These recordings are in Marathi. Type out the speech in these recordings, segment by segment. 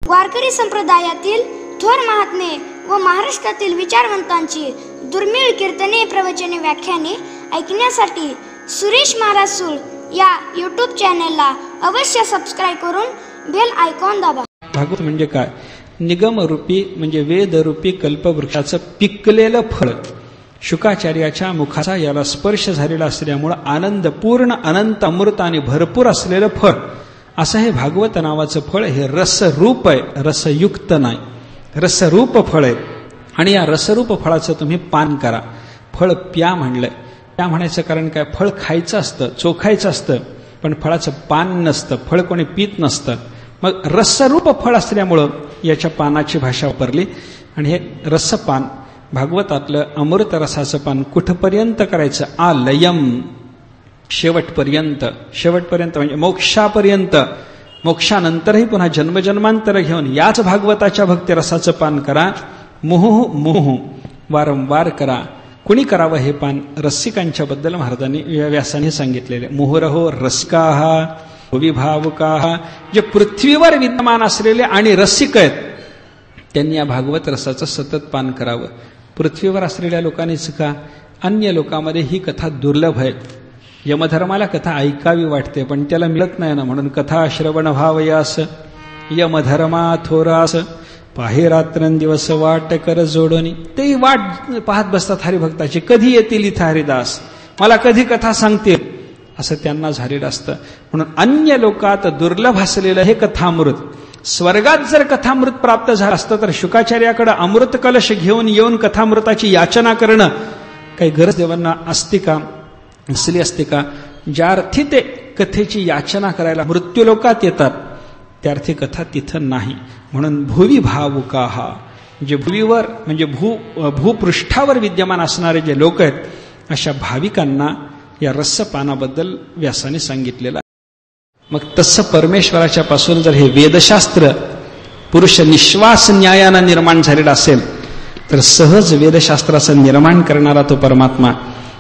वारकरी संप्रदायातील थोर महात्मे व महाराष्ट्रातील विचारवंतांची दुर्मिळ कीर्तने, प्रवचने, व्याख्याने ऐकण्यासाठी सुरेश महाराज सूळ या यूट्यूब चॅनेलला अवश्य सबस्क्राईब करून बेल आयकॉन दाबा. भागवत म्हणजे काय? निगमरूपी म्हणजे वेदरूपी कल्पवृक्षाचं पिकलेलं फळ. शुकाचार्याच्या मुखाचा याला स्पर्श झालेला असल्यामुळं आनंदपूर्ण अनंत अमृत आणि भरपूर असलेलं फळ असं हे भागवत नावाचं फळ. हे रसरूप आहे, रसयुक्त नाही, रसरूप फळ आहे. आणि या रसरूप फळाचं तुम्ही पान करा. फळ प्या म्हणलंय. त्या म्हणायचं कारण काय? फळ खायचं असतं, चोखायचं असतं, पण फळाचं पान नसतं, फळ कोणी पित नसतं. मग रसरूप फळ असल्यामुळं याच्या पानाची भाषा वापरली. आणि हे रसपान भागवतातलं अमृत रसाचं पान कुठपर्यंत करायचं? आलयम, शेवटपर्यंत. शेवटपर्यंत म्हणजे मोक्षापर्यंत. मोक्षानंतरही पुन्हा जन्मजन्मांतर घेऊन याच भागवताच्या भक्तिरसाचं पान करा. मुहुः मुहुः वारंवार करा. कुणी करावं हे पान? रसिकांच्या बद्दल महाराजांनी व्यासाने सांगितलेले. मुहुरहो रसिकाः भुविभावुकाः, जे पृथ्वीवर विद्यमान असलेले आणि रसिक आहेत त्यांनी या भागवत रसाचं सतत पान करावं. पृथ्वीवर असलेल्या लोकांनीच का? अन्य लोकांमध्ये ही कथा दुर्लभ आहे. यमधर्माला कथा ऐकावी वाटते पण त्याला मिळत नाही ना, म्हणून कथा श्रवण व्हावयास यमधर्मा थोरास पाहे रात्रंदिवस वाट कर जोडणी. ते वाट पाहत बसतात हरिभक्ताची, कधी येतील इथं हरिदास, मला कधी कथा सांगतील, असं त्यांना झालेलं असतं. म्हणून अन्य लोकात दुर्लभ असलेलं हे कथामृत. स्वर्गात जर कथामृत प्राप्त झालं असतं तर शुकाचार्याकडे अमृत कलश घेऊन येऊन कथामृताची याचना करणं काही गरज देवांना असते का? असली असते का? ज्या अर्थी ते कथेची याचना करायला मृत्यूलोकात येतात त्या अर्थी कथा तिथं नाही. म्हणून भुवी भावुकाः, जे भुवीवर म्हणजे भूपृष्ठावर विद्यमान असणारे जे लोक आहेत अशा भाविकांना या रसपानाबद्दल व्यासाने सांगितलेलं. मग तसं परमेश्वराच्या पासून जर हे वेदशास्त्र पुरुष निश्वास न्यायानं निर्माण झालेलं असेल तर सहज वेदशास्त्राचं निर्माण करणारा तो परमात्मा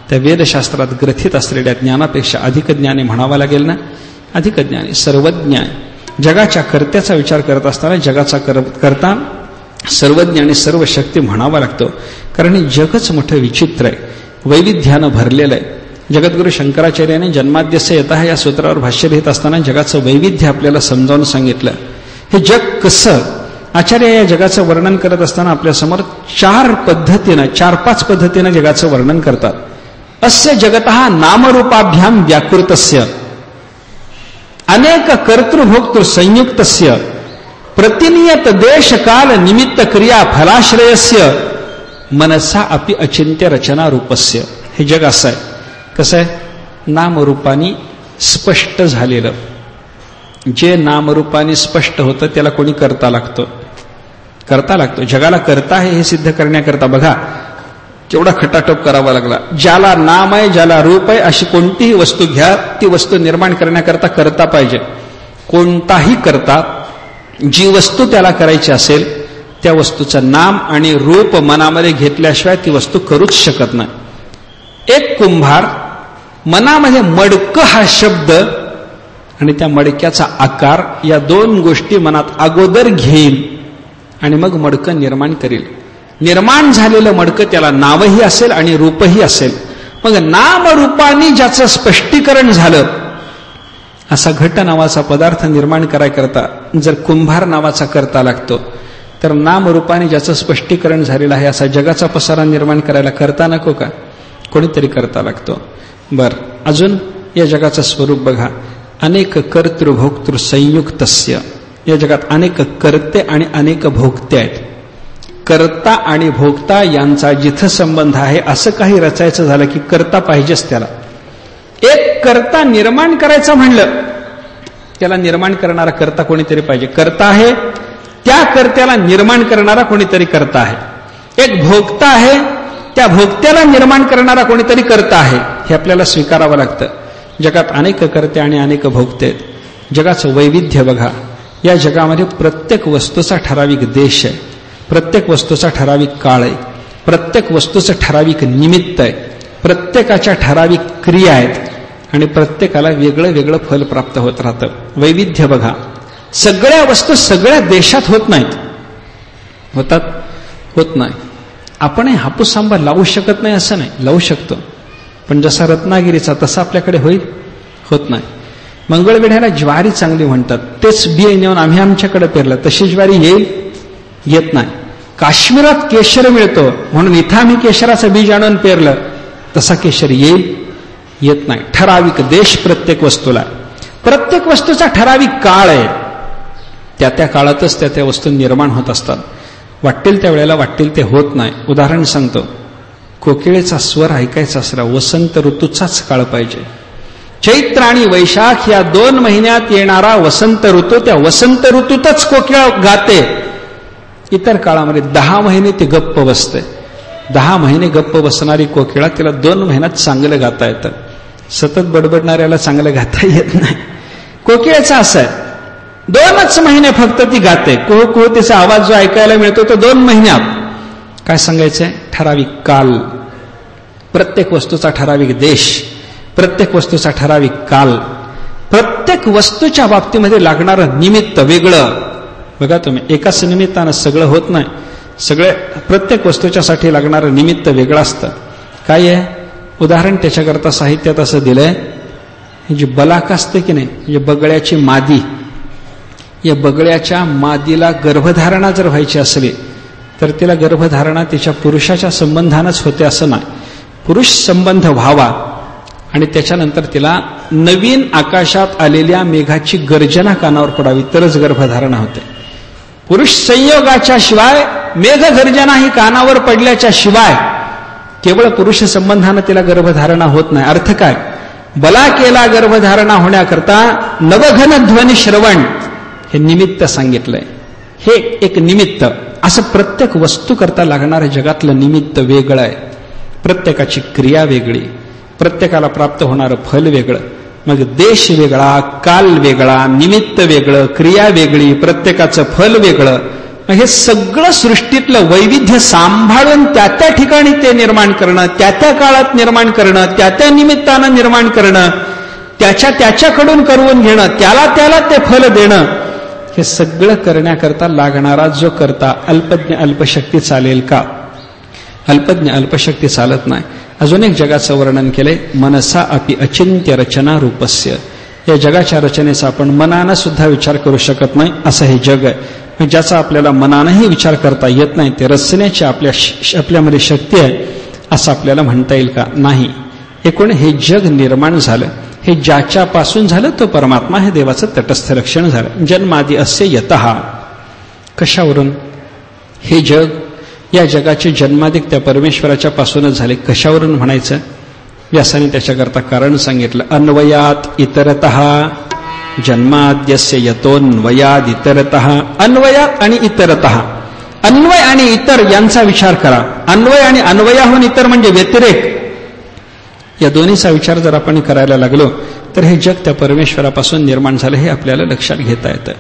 त्या वेदशास्त्रात ग्रथित असलेल्या ज्ञानापेक्षा अधिक ज्ञानी म्हणावा लागेल ना. अधिक ज्ञानी, सर्वज्ञ आहे. जगाच्या कर्त्याचा विचार करत असताना जगाचा करता सर्वज्ञ आणि सर्व शक्ती म्हणावा लागतो. कारण हे जगच मोठं विचित्र आहे, वैविध्यानं भरलेलं आहे. जगद्गुरु शंकराचार्याने जन्माद्यस्य यतः या सूत्रावर भाष्य लिहित असताना जगाचं वैविध्य आपल्याला समजावून सांगितलं. हे जग कसं? आचार्य या जगाचं वर्णन करत असताना आपल्यासमोर 4-5 पद्धतीनं जगाचं वर्णन करतात. अस्य जगतः नामरूपाभ्याम व्याकृतस्य अनेक कर्तृभोक्तृ संयुक्तस्य प्रतिनियत देश काल निमित्त क्रिया फलाश्रयस्य मनसा अपि अचिंत्य रचना रूपस्य. हे जग असं आहे. कसं आहे? नामरूपानी स्पष्ट झालेलं. जे नामरूपानी स्पष्ट होतं त्याला कोणी करता लागतो. जगाला करता आहे हे सिद्ध करण्याकरता बघा केवढा खटाटोप करावा लागला. ज्याला नाम आहे, ज्याला रूप आहे, अशी कोणतीही वस्तू घ्या, ती वस्तू निर्माण करण्याकरता करता पाहिजे. कोणताही करता जी वस्तू त्याला करायची असेल त्या वस्तूचं नाम आणि रूप मनामध्ये घेतल्याशिवाय ती वस्तू करूच शकत नाही. एक कुंभार मनामध्ये मडकं हा शब्द आणि त्या मडक्याचा आकार या दोन गोष्टी मनात अगोदर घेईल आणि मग मडकं निर्माण करेल. निर्माण झालेलं मडकं त्याला नावही असेल आणि रूपही असेल. मग नामरूपाने ज्याचं स्पष्टीकरण झालं असा घट नावाचा पदार्थ निर्माण करायकरता जर कुंभार नावाचा करता लागतो तर नामरूपाने ज्याचं स्पष्टीकरण झालेलं आहे असा जगाचा पसारा निर्माण करायला करता नको का? कोणीतरी करता लागतो. बर, अजून या जगाचं स्वरूप बघा. अनेक कर्तृभोक्तृ संयुक्तस्य. या जगात अनेक कर्ते आणि अनेक भोक्ते आहेत. कर्ता आणि भोक्ता यांचा जिथं संबंध आहे असं काही रचायचं झालं की कर्ता पाहिजेच त्याला. एक कर्ता निर्माण करायचं म्हणलं त्याला निर्माण करणारा कर्ता कोणीतरी पाहिजे. कर्ता आहे, त्या कर्त्याला निर्माण करणारा कोणीतरी कर्ता आहे. एक भोक्ता आहे, त्या भोक्त्याला निर्माण करणारा कोणीतरी कर्ता आहे. हे आपल्याला स्वीकारावं लागतं. जगात अनेक कर्ते आणि अनेक भोक्ते आहेत. जगाचं वैविध्य बघा. या जगामध्ये प्रत्येक वस्तूचा ठराविक देश आहे, प्रत्येक वस्तूचा ठराविक काळ आहे, प्रत्येक वस्तूचं ठराविक निमित्त आहे, प्रत्येकाच्या ठराविक क्रिया आहेत आणि प्रत्येकाला वेगळं वेगळं फल प्राप्त होत राहतं. वैविध्य बघा. सगळ्या वस्तू सगळ्या देशात होत नाहीत. होतात? होत नाही. आपणही हापूस आंबा लावू शकत नाही असं नाही, लावू शकतो, पण जसा रत्नागिरीचा तसा आपल्याकडे होईल? होत नाही. मंगळवेढ्याला ज्वारी चांगली म्हणतात, तेच बी नेऊन आम्ही आमच्याकडे पेरलं, तशी ज्वारी येईल? येत नाही. काश्मीरात केशर मिळतो म्हणून इथं आम्ही केशराचं बीज आणून पेरलं, तसा केशर येईल? येत नाही. ठराविक देश प्रत्येक वस्तूला, प्रत्येक वस्तूचा ठराविक काळ आहे, त्या त्या काळातच त्या त्या वस्तू निर्माण होत असतात. वाटेल त्या वेळेला वाटेल ते होत नाही. उदाहरण सांगतो, कोकिळेचा स्वर ऐकायचा असला वसंत ऋतूचाच काळ पाहिजे. चैत्र आणि वैशाख या 2 महिन्यात येणारा वसंत ऋतू, त्या वसंत ऋतूतच कोकिळ गाते. इतर काळामध्ये 10 महिने ते गप्प बसते. 10 महिने गप्प बसणारी कोकिळा, तिला 2 महिन्यात चांगलं गाता येतं. सतत बडबडणाऱ्याला चांगलं गाता येत नाही. कोकिळेचं असं आहे, 2च महिने फक्त ती गाते. कुहू कुहू तिचा आवाज जो ऐकायला मिळतो तो 2 महिन्यात. काय सांगायचंय? ठराविक काल, प्रत्येक वस्तूचा ठराविक देश, प्रत्येक वस्तूचा ठराविक काल, प्रत्येक वस्तूच्या बाबतीमध्ये लागणारं निमित्त वेगळं. बघा तुम्ही, एकाच निमित्तानं सगळं होत नाही. सगळे प्रत्येक वस्तूच्यासाठी लागणारं निमित्त वेगळं असतं. काय आहे? उदाहरण त्याच्याकरता साहित्यात असं दिलंय, जी बलाक असते की नाही, म्हणजे बगळ्याची मादी, या बगळ्याच्या मादीला गर्भधारणा जर व्हायची असली तर तिला गर्भधारणा तिच्या पुरुषाच्या संबंधानच होते असं नाही. पुरुष संबंध व्हावा आणि त्याच्यानंतर तिला नवीन आकाशात आलेल्या मेघाची गर्जना कानावर पडावी तरच गर्भधारणा होते. पुरुष संयोगाच्या शिवाय, मेघ गर्जना ही कानावर पडल्याच्या शिवाय केवळ पुरुष संबंधानं तिला गर्भधारणा होत नाही. अर्थ काय? बलाकेला गर्भधारणा होण्याकरता नवघन ध्वनी श्रवण हे निमित्त सांगितलंय. हे एक निमित्त. असं प्रत्येक वस्तू करता लागणाऱ्या जगातलं निमित्त वेगळं आहे. प्रत्येकाची क्रिया वेगळी, प्रत्येकाला प्राप्त होणारं फल वेगळं. मग देश वेगळा, काल वेगळा, निमित्त वेगळं, क्रिया वेगळी, प्रत्येकाचं फल वेगळं. मग हे सगळं सृष्टीतलं वैविध्य सांभाळून त्या त्या ठिकाणी ते निर्माण करणं, त्या त्या काळात निर्माण करणं, त्या त्या निमित्तानं निर्माण करणं, त्याच्याकडून करून घेणं, त्याला ते फल देणं, हे सगळं करण्याकरता लागणारा जो करता अल्पज्ञ अल्पशक्ती चालेल का? अल्पज्ञ अल्पशक्ती चालत नाही. अजून एक जगाचं वर्णन केलंय, मनसा अपि अचिंत्य रचना रूपस्य. या जगाच्या रचनेचा आपण मनानं सुद्धा विचार करू शकत नाही असं हे जग आहे. ज्याचा आपल्याला मनानंही विचार करता येत नाही, ते रचण्याची आपल्यामध्ये शक्ती आहे असं आपल्याला म्हणता येईल का? नाही. एकूण हे जग निर्माण झालं, हे ज्याच्यापासून झालं तो परमात्मा, हे देवाचं तटस्थ लक्षण झालं. जन्मादि अस्य यतः. कशावरून? हे जग, या जगाचे जन्माधिक त्या परमेश्वराच्या पासूनच झाले. कशावरून म्हणायचं? व्यासाने त्याच्याकरता कारण सांगितलं. अन्वयात इतरतः जन्माद्यस्य यतोन्वयाद इतरतः. अन्वयात आणि इतरतः. अन्वय आणि इतर यांचा विचार करा. अन्वय आणि अन्वयाहून इतर म्हणजे व्यतिरेक. या दोन्हीचा विचार जर आपण करायला लागलो तर हे जग त्या परमेश्वरापासून निर्माण झालं हे आपल्याला लक्षात घेता येतं.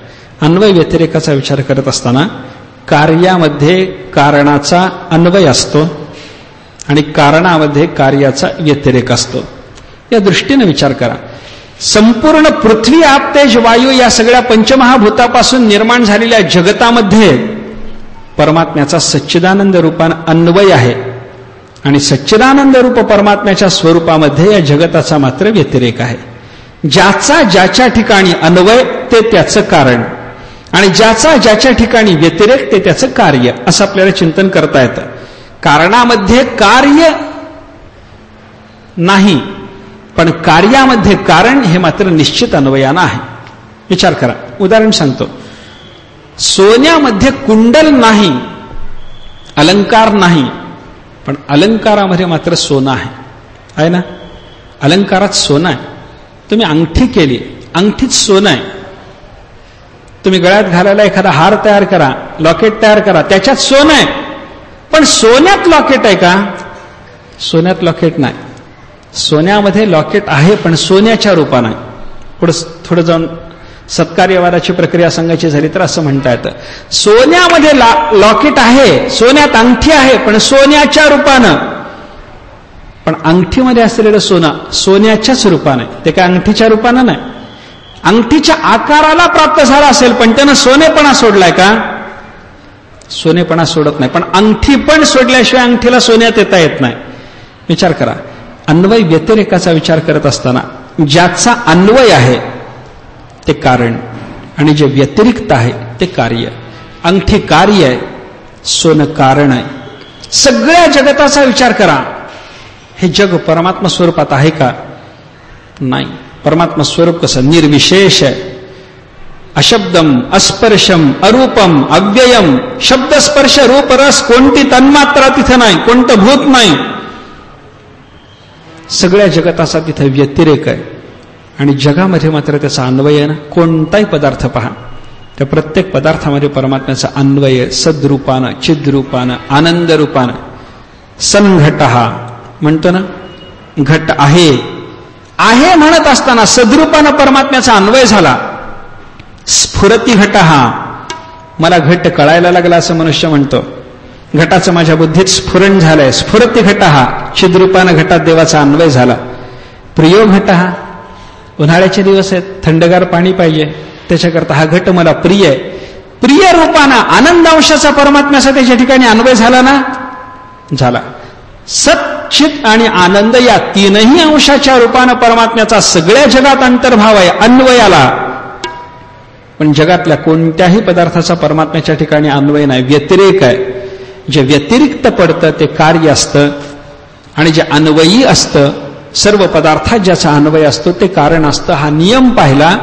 अन्वय व्यतिरेकाचा विचार करत असताना कार्यामध्ये कारणाचा अन्वय असतो आणि कारणामध्ये कार्याचा व्यतिरेक असतो. या दृष्टीने विचार करा. संपूर्ण पृथ्वी, आप, तेज, वायू या सगळ्या पंचमहाभूतापासून निर्माण झालेल्या जगतामध्ये परमात्म्याचा सच्चिदानंद रूपानं अन्वय आहे आणि सच्चिदानंद रूप परमात्म्याच्या स्वरूपामध्ये या जगताचा मात्र व्यतिरेक आहे. ज्याचा ज्याच्या ठिकाणी अन्वय ते त्याचं कारण आणि ज्याचा ज्याच्या ठिकाणी व्यतिरेक ते त्याचं कार्य, असं आपल्याला चिंतन करता येतं. कारणामध्ये कार्य नाही, पण कार्यामध्ये कारण हे मात्र निश्चित अन्वयानं आहे. विचार करा. उदाहरण सांगतो. सोन्यामध्ये कुंडल नाही, अलंकार नाही, पण अलंकारामध्ये मात्र सोनं आहे ना? अलंकारात सोनं आहे. तुम्ही अंगठी केली, अंगठीत सोनं आहे. तुम्ही गळ्यात घालायला एखादा हार तयार करा, लॉकेट तयार करा, त्याच्यात सोनं आहे. पण सोन्यात लॉकेट आहे का? सोन्यात लॉकेट नाही. सोन्यामध्ये लॉकेट आहे पण सोन्याच्या रूपानं. थोडं जाऊन सत्कार्यवादाची प्रक्रिया सांगायची झाली तर असं म्हणता येतं, सोन्यामध्ये लॉकेट आहे, सोन्यात अंगठी आहे पण सोन्याच्या रूपानं. पण अंगठीमध्ये असलेलं सोनं सोन्याच्याच रूपानं, ते काय अंगठीच्या रूपानं नाही. अंगठीच्या आकाराला प्राप्त झाला असेल, पण त्यानं सोनेपणा सोडलाय का? सोनेपणा सोडत नाही. पण अंगठी पण सोडल्याशिवाय अंगठीला सोन्यात येता येत नाही. विचार करा, अन्वय व्यतिरेकाचा विचार करत असताना ज्याचा अन्वय आहे ते कारण आणि जे व्यतिरिक्त आहे ते कार्य. अंगठी कार्य आहे, सोनं कारण आहे. सगळ्या जगताचा विचार करा, हे जग परमात्मा स्वरूपात आहे का? नाही. परमात्मा स्वरूप कसं? निर्विशेष आहे. अशब्दम, अस्पर्शम, अरूपम, अव्ययम. शब्द, स्पर्श, रूप, रस कोणती तन्मात्रा तिथं नाही, कोणतं भूत नाही. सगळ्या जगताचा तिथं व्यतिरेक आहे आणि जगामध्ये मात्र त्याचा अन्वय आहे ना. कोणताही पदार्थ पहा, त्या प्रत्येक पदार्थामध्ये परमात्म्याचा अन्वय सद्रूपानं, चिद्रूपानं, आनंद रूपानं. सन्घट म्हणतो ना, घट आहे आहे म्हणत असताना सद्रूपानं परमात्म्याचा अन्वय झाला. स्फुरती घट मला घट कळायला लागला असं मनुष्य म्हणतो. घटाचं माझ्या बुद्धीत स्फुरण झालंय. स्फुरती घट चिद्रूपानं घटात देवाचा अन्वय झाला. प्रियो घट उन्हाळ्याचे दिवस आहेत, थंडगार पाणी पाहिजे, त्याच्याकरता हा घट मला प्रिय आहे. प्रिय रूपानं आनंदांशाचा परमात्म्याचा त्याच्या ठिकाणी अन्वय झाला ना. झाला. सच्चित आणि आनंद या तीनही अंशाच्या रूपानं परमात्म्याचा सगळ्या जगात अंतर्भाव आहे, अन्वय आला. पण जगातल्या कोणत्याही पदार्थाचा परमात्म्याच्या ठिकाणी अन्वय नाही, व्यतिरेक आहे. जे व्यतिरिक्त पडतं ते कार्य असतं आणि जे अन्वयी असतं, सर्व पदार्थात ज्याचा अन्वय असतो ते कारण असतं. हा नियम पाहिला.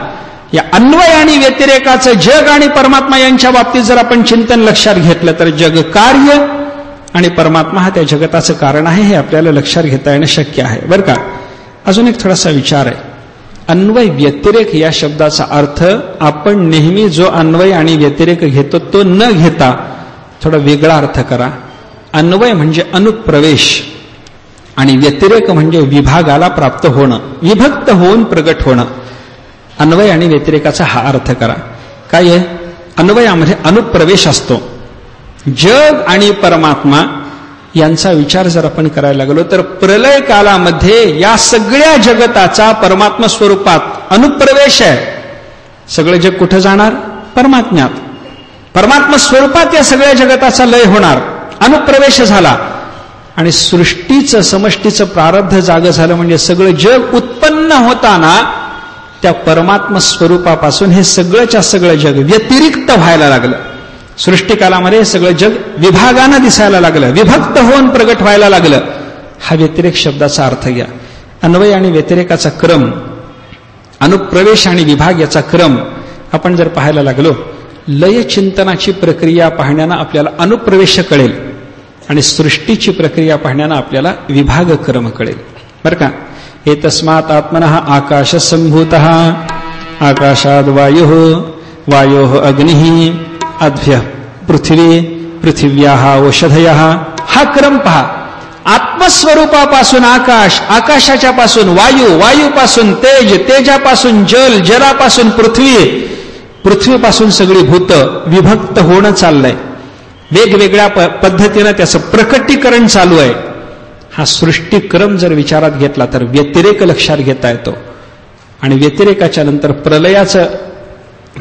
या अन्वय आणि व्यतिरेकाचं जग आणि परमात्मा यांच्या बाबतीत जर आपण चिंतन लक्षात घेतलं तर जग कार्य आणि परमात्मा हा त्या जगताचं कारण आहे, हे आपल्याला लक्षात घेता येणं शक्य आहे. बरं का, अजून एक थोडासा विचार आहे. अन्वय व्यतिरेक या शब्दाचा अर्थ आपण नेहमी जो अन्वय आणि व्यतिरेक घेतो तो न घेता थोडा वेगळा अर्थ करा. अन्वय म्हणजे अनुप्रवेश आणि व्यतिरेक म्हणजे विभागाला प्राप्त होणं, विभक्त होऊन प्रगट होणं. अन्वय आणि व्यतिरेकाचा हा अर्थ करा. काय आहे? अन्वयामध्ये अनुप्रवेश असतो. जग आणि परमात्मा यांचा विचार जर आपण करायला लागलो तर प्रलय कालामध्ये या सगळ्या जगताचा परमात्मा स्वरूपात अनुप्रवेश आहे. सगळं जग कुठं जाणार? परमात्म्यात. परमात्मा स्वरूपात या सगळ्या जगताचा लय होणार, अनुप्रवेश झाला. आणि सृष्टीचं समष्टीचं प्रारब्ध जागं झालं म्हणजे सगळं जग उत्पन्न होताना त्या परमात्मा स्वरूपापासून हे सगळंच्या सगळं जग व्यतिरिक्त व्हायला लागलं. सृष्टिकालामध्ये सगळं जग विभागानं दिसायला लागलं, विभक्त होऊन प्रगट व्हायला लागलं. हा व्यतिरेक शब्दाचा अर्थ घ्या. अन्वय आणि व्यतिरेकाचा क्रम, अनुप्रवेश आणि विभाग याचा क्रम आपण जर पाहायला लागलो, लय चिंतनाची प्रक्रिया पाहण्यानं आपल्याला अनुप्रवेश कळेल आणि सृष्टीची प्रक्रिया पाहण्यानं आपल्याला विभाग क्रम कळेल. बरं का, एतस्मात् आत्मनः आकाश संभूतः, आकाशाद वायुः, वायोः अग्निः, अद्भ्यः पृथ्वी, पृथिव्याः औषधयः. हा क्रम पहा. आत्मस्वरूपापासून आकाश, आकाशाच्या पासून वायू, वायूपासून तेज, तेजापासून जल, जलापासून पृथ्वी, पृथ्वीपासून सगळी भूत विभक्त होणं चाललंय. वेगवेगळ्या पद्धतीनं त्याचं प्रकटीकरण चालू आहे. हा सृष्टीक्रम जर विचारात घेतला तर व्यतिरेक लक्षात घेता येतो. आणि व्यतिरेकाच्या नंतर प्रलयाचं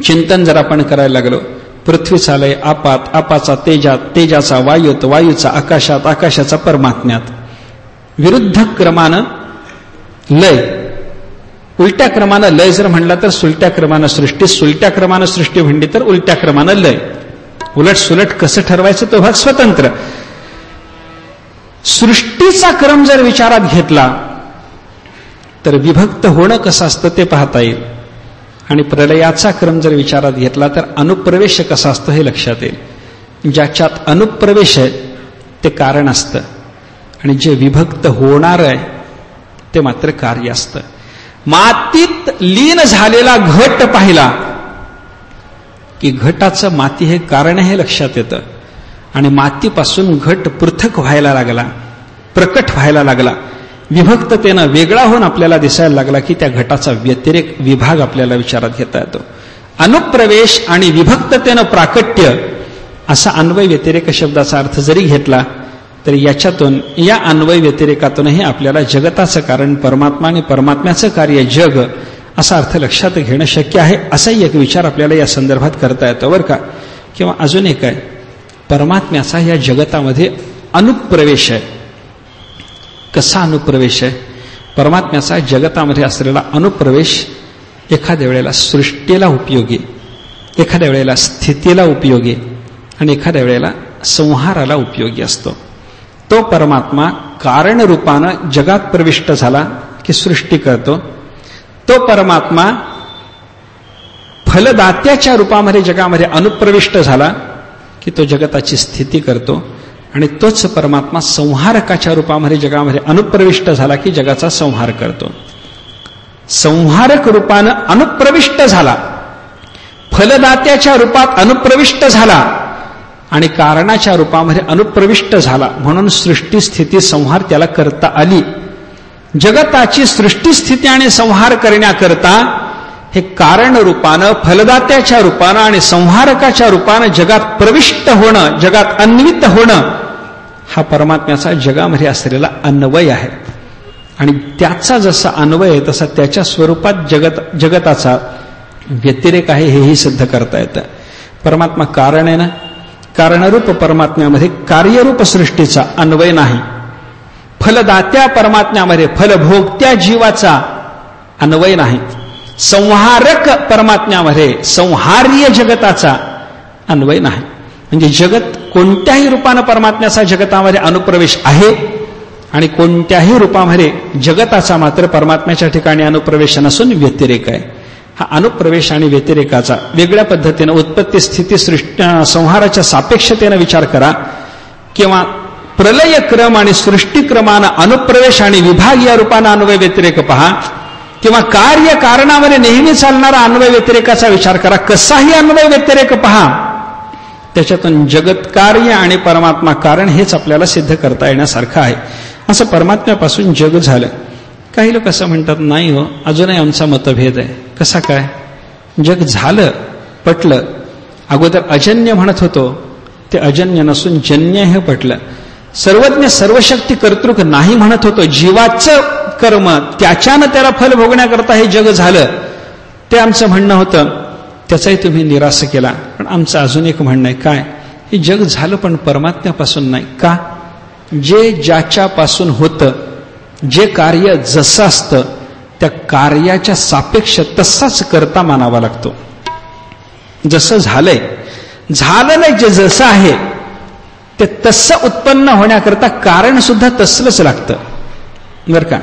चिंतन जर आपण करायला लागलो, पृथ्वी चालय आपात, आपाचा तेजात, तेजाचा वायूत, वायूचा आकाशात, आकाशाचा परमात्म्यात. विरुद्ध क्रमानं लय, उलट्या क्रमानं लय जर म्हणला तर सुलट्या क्रमानं सृष्टी, सुलट्या क्रमानं सृष्टी म्हणली तर उलट्या क्रमानं लय. उलट सुलट कसं ठरवायचं तो भाग स्वतंत्र. सृष्टीचा क्रम जर विचारात घेतला तर विभक्त होणं कसं असतं ते पाहता येईल. आणि प्रलयाचा क्रम जर विचारात घेतला तर अनुप्रवेश कसा असतो हे लक्षात येईल. ज्याच्यात अनुप्रवेश आहे ते कारण असतं आणि जे विभक्त होणार आहे ते मात्र कार्य असतं. मातीत लीन झालेला घट पाहिला की घटाचं माती हे कारण हे लक्षात येतं. आणि मातीपासून घट पृथक व्हायला लागला, प्रकट व्हायला लागला, विभक्ततेनं वेगळा होऊन आपल्याला दिसायला लागला की त्या घटाचा व्यतिरेक विभाग आपल्याला विचारात घेता येतो. अनुप्रवेश आणि विभक्ततेनं प्राकट्य असा अन्वय व्यतिरेक शब्दाचा अर्थ जरी घेतला तरी याच्यातून, या अन्वय व्यतिरेकातूनही आपल्याला जगताचं कारण परमात्मा आणि परमात्म्याचं कार्य जग असा अर्थ लक्षात घेणं शक्य आहे. असाही एक विचार आपल्याला या संदर्भात करता येतो बरं का. किंवा अजून एक आहे, परमात्म्याचा या जगतामध्ये अनुप्रवेश आहे. कसा अनुप्रवेश आहे? परमात्म्याचा जगतामध्ये असलेला अनुप्रवेश एखाद्या वेळेला सृष्टीला उपयोगी, एखाद्या वेळेला स्थितीला उपयोगी आणि एखाद्या वेळेला संहाराला उपयोगी असतो. तो परमात्मा कारणरूपानं जगात प्रविष्ट झाला की सृष्टी करतो. तो परमात्मा फलदात्याच्या रूपामध्ये जगामध्ये अनुप्रविष्ट झाला की तो जगताची स्थिती करतो. आणि तोच परमात्मा संहारकाच्या रूपामध्ये जगामध्ये अनुप्रविष्ट झाला की जगाचा संहार करतो. संहारक रूपानं अनुप्रविष्ट झाला, फलदात्याच्या रूपात अनुप्रविष्ट झाला आणि कारणाच्या रूपामध्ये अनुप्रविष्ट झाला, म्हणून सृष्टी स्थिती संहार त्याला करता आली. जगताची सृष्टी स्थिती आणि संहार करण्याकरता हे कारण रूपानं, फलदात्याच्या रूपानं आणि संहारकाच्या रूपानं जगात प्रविष्ट होणं, जगात अन्वित होणं, हा परमात्म्याचा जगामध्ये असलेला अन्वय आहे. आणि त्याचा जसा अन्वय आहे तसा त्याच्या स्वरूपात जगताचा व्यतिरेक आहे, हेही सिद्ध करता येतं. परमात्मा कारण आहे ना, कारणरूप परमात्म्यामध्ये कार्यरूप सृष्टीचा अन्वय नाही. फलदात्या परमात्म्यामध्ये फलभोगत्या जीवाचा अन्वय नाही. संहारक परमात्म्यामध्ये संहार्य जगताचा अन्वय नाही. म्हणजे जगत कोणत्याही रूपानं परमात्म्याचा जगतामध्ये अनुप्रवेश आहे आणि कोणत्याही रूपामध्ये जगताचा मात्र परमात्म्याच्या ठिकाणी अनुप्रवेश नसून व्यतिरेक आहे. हा अनुप्रवेश आणि व्यतिरेकाचा वेगळ्या पद्धतीनं उत्पत्ती स्थिती संहाराच्या सापेक्षतेनं विचार करा, किंवा प्रलय क्रम आणि सृष्टीक्रमानं अनुप्रवेश आणि विभाग या रूपानं अन्वय व्यतिरेक पहा, किंवा कार्य कारणामध्ये नेहमी चालणारा अन्वय व्यतिरेकाचा विचार करा. कसाही अन्वय व्यतिरेक पहा, त्याच्यातून जगत कार्य आणि परमात्मा कारण हेच आपल्याला सिद्ध करता येण्यासारखं आहे. असं परमात्म्यापासून जग झालं. काही लोक असं म्हणतात, नाही हो, अजूनही आमचा मतभेद आहे. कसा काय? जग झालं, पटलं. अगोदर अजन्य म्हणत होतो, ते अजन्य नसून जन्य हे पटलं. सर्वज्ञ सर्वशक्ती कर्तृक नाही म्हणत होतो, जीवाचं कर्म त्याच्यानं त्याला फल भोगण्याकरता हे जग झालं, ते आमचं म्हणणं होतं. त्याचाही तुम्ही निराश केला. पण आमचं अजून एक म्हणणं आहे, काय? हे जग झालं पण परमात्म्यापासून नाही. का? जे ज्याच्यापासून होतं, जे कार्य जसं असतं त्या कार्याच्या सापेक्ष तसाच करता मानावा लागतो. जसं झालंय, झालं नाही, जे जसं आहे ते तसं उत्पन्न होण्याकरता कारण सुद्धा तसलंच लागतं बरं का.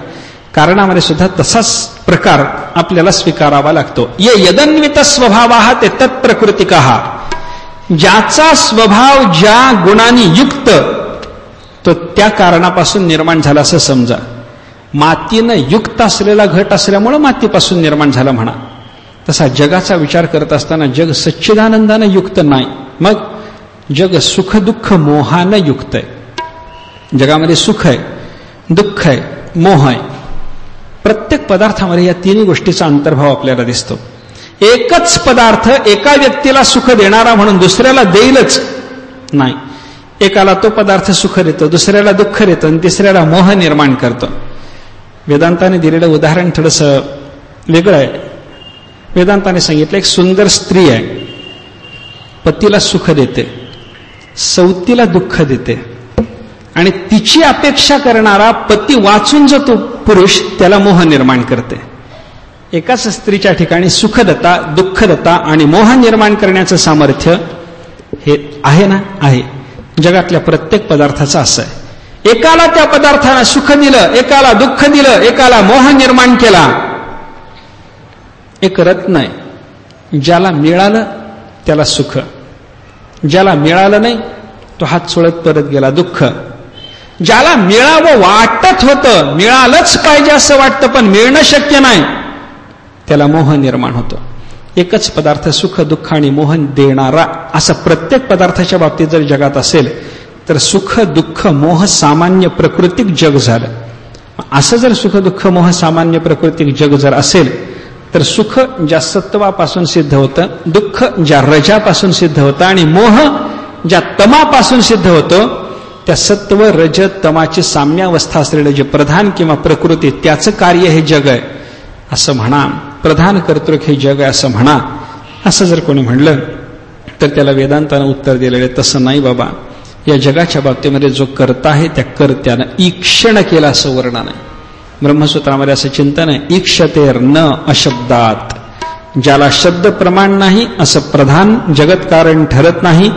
कारणामध्ये सुद्धा तसाच प्रकार आपल्याला स्वीकारावा लागतो. ये यदन्वित स्वभावाः ते तत्प्रकृतिकाः. ज्याचा स्वभाव ज्या गुणांनी युक्त तो त्या कारणापासून निर्माण झाला असं समजा. मातीनं युक्त असलेला घट असल्यामुळं मातीपासून निर्माण झाला म्हणा. तसा जगाचा विचार करत असताना जग सच्चिदानंदानं युक्त नाही. मग जग सुख दुःख मोहानं युक्त आहे. जगामध्ये सुख आहे, दुःख आहे, मोह आहे. प्रत्येक पदार्थामध्ये या तिन्ही गोष्टीचा अंतर्भाव आपल्याला दिसतो. एकच पदार्थ एका व्यक्तीला सुख देणारा म्हणून दुसऱ्याला देईलच नाही. एकाला तो पदार्थ सुख देतो, दुसऱ्याला दुःख देतो आणि तिसऱ्याला मोह निर्माण करतो. वेदांताने दिलेलं उदाहरण थोडंसं वेगळं आहे. वेदांताने सांगितलं, एक सुंदर स्त्री आहे, पतीला सुख देते, सौतीला दुःख देते आणि तिची अपेक्षा करणारा पती वाचून जो तो पुरुष त्याला मोह निर्माण करते. एकाच स्त्रीच्या ठिकाणी सुखदता, दुःखदता आणि मोह निर्माण करण्याचं सामर्थ्य हे आहे ना? आहे. जगातल्या प्रत्येक पदार्थाचं असं आहे. एकाला त्या पदार्थानं सुख दिलं, एकाला दुःख दिलं, एकाला मोह निर्माण केला. एक रत्न आहे, ज्याला मिळालं त्याला सुख, ज्याला मिळालं नाही तो हात सोडत परत गेला, दुःख. ज्याला मिळावं वाटत होतं, मिळालंच पाहिजे असं वाटतं पण मिळणं शक्य नाही, त्याला मोह निर्माण होतो. एकच पदार्थ सुख दुःख आणि मोह देणारा असं प्रत्येक पदार्थाच्या बाबतीत जर जगात असेल तर सुख दुःख मोह सामान्य प्राकृतिक जग झालं. असं जर सुख दुःख मोह सामान्य प्राकृतिक जग जर असेल तर सुख ज्या सत्वापासून सिद्ध होतं, दुःख ज्या रजापासून सिद्ध होतं आणि मोह ज्या तमापासून सिद्ध होतो, त्या सत्व रज तमाची साम्यावस्था असलेलं जे प्रधान किंवा प्रकृती त्याचं कार्य हे जग आहे असं म्हणा. प्रधान कर्तृक हे जग आहे असं म्हणा. असं जर कोणी म्हणलं तर त्याला वेदांतानं उत्तर दिलेलं आहे, तसं नाही बाबा. या जगाच्या बाबतीमध्ये जो कर्ता आहे त्या कर्त्यानं ईक्षण केला असं वर्णन आहे. ब्रह्मसूत्रामध्ये असं चिंतन आहे, ईक्षतेर न अशब्दात. ज्याला शब्द प्रमाण नाही असं प्रधान जगत कारण ठरत नाही.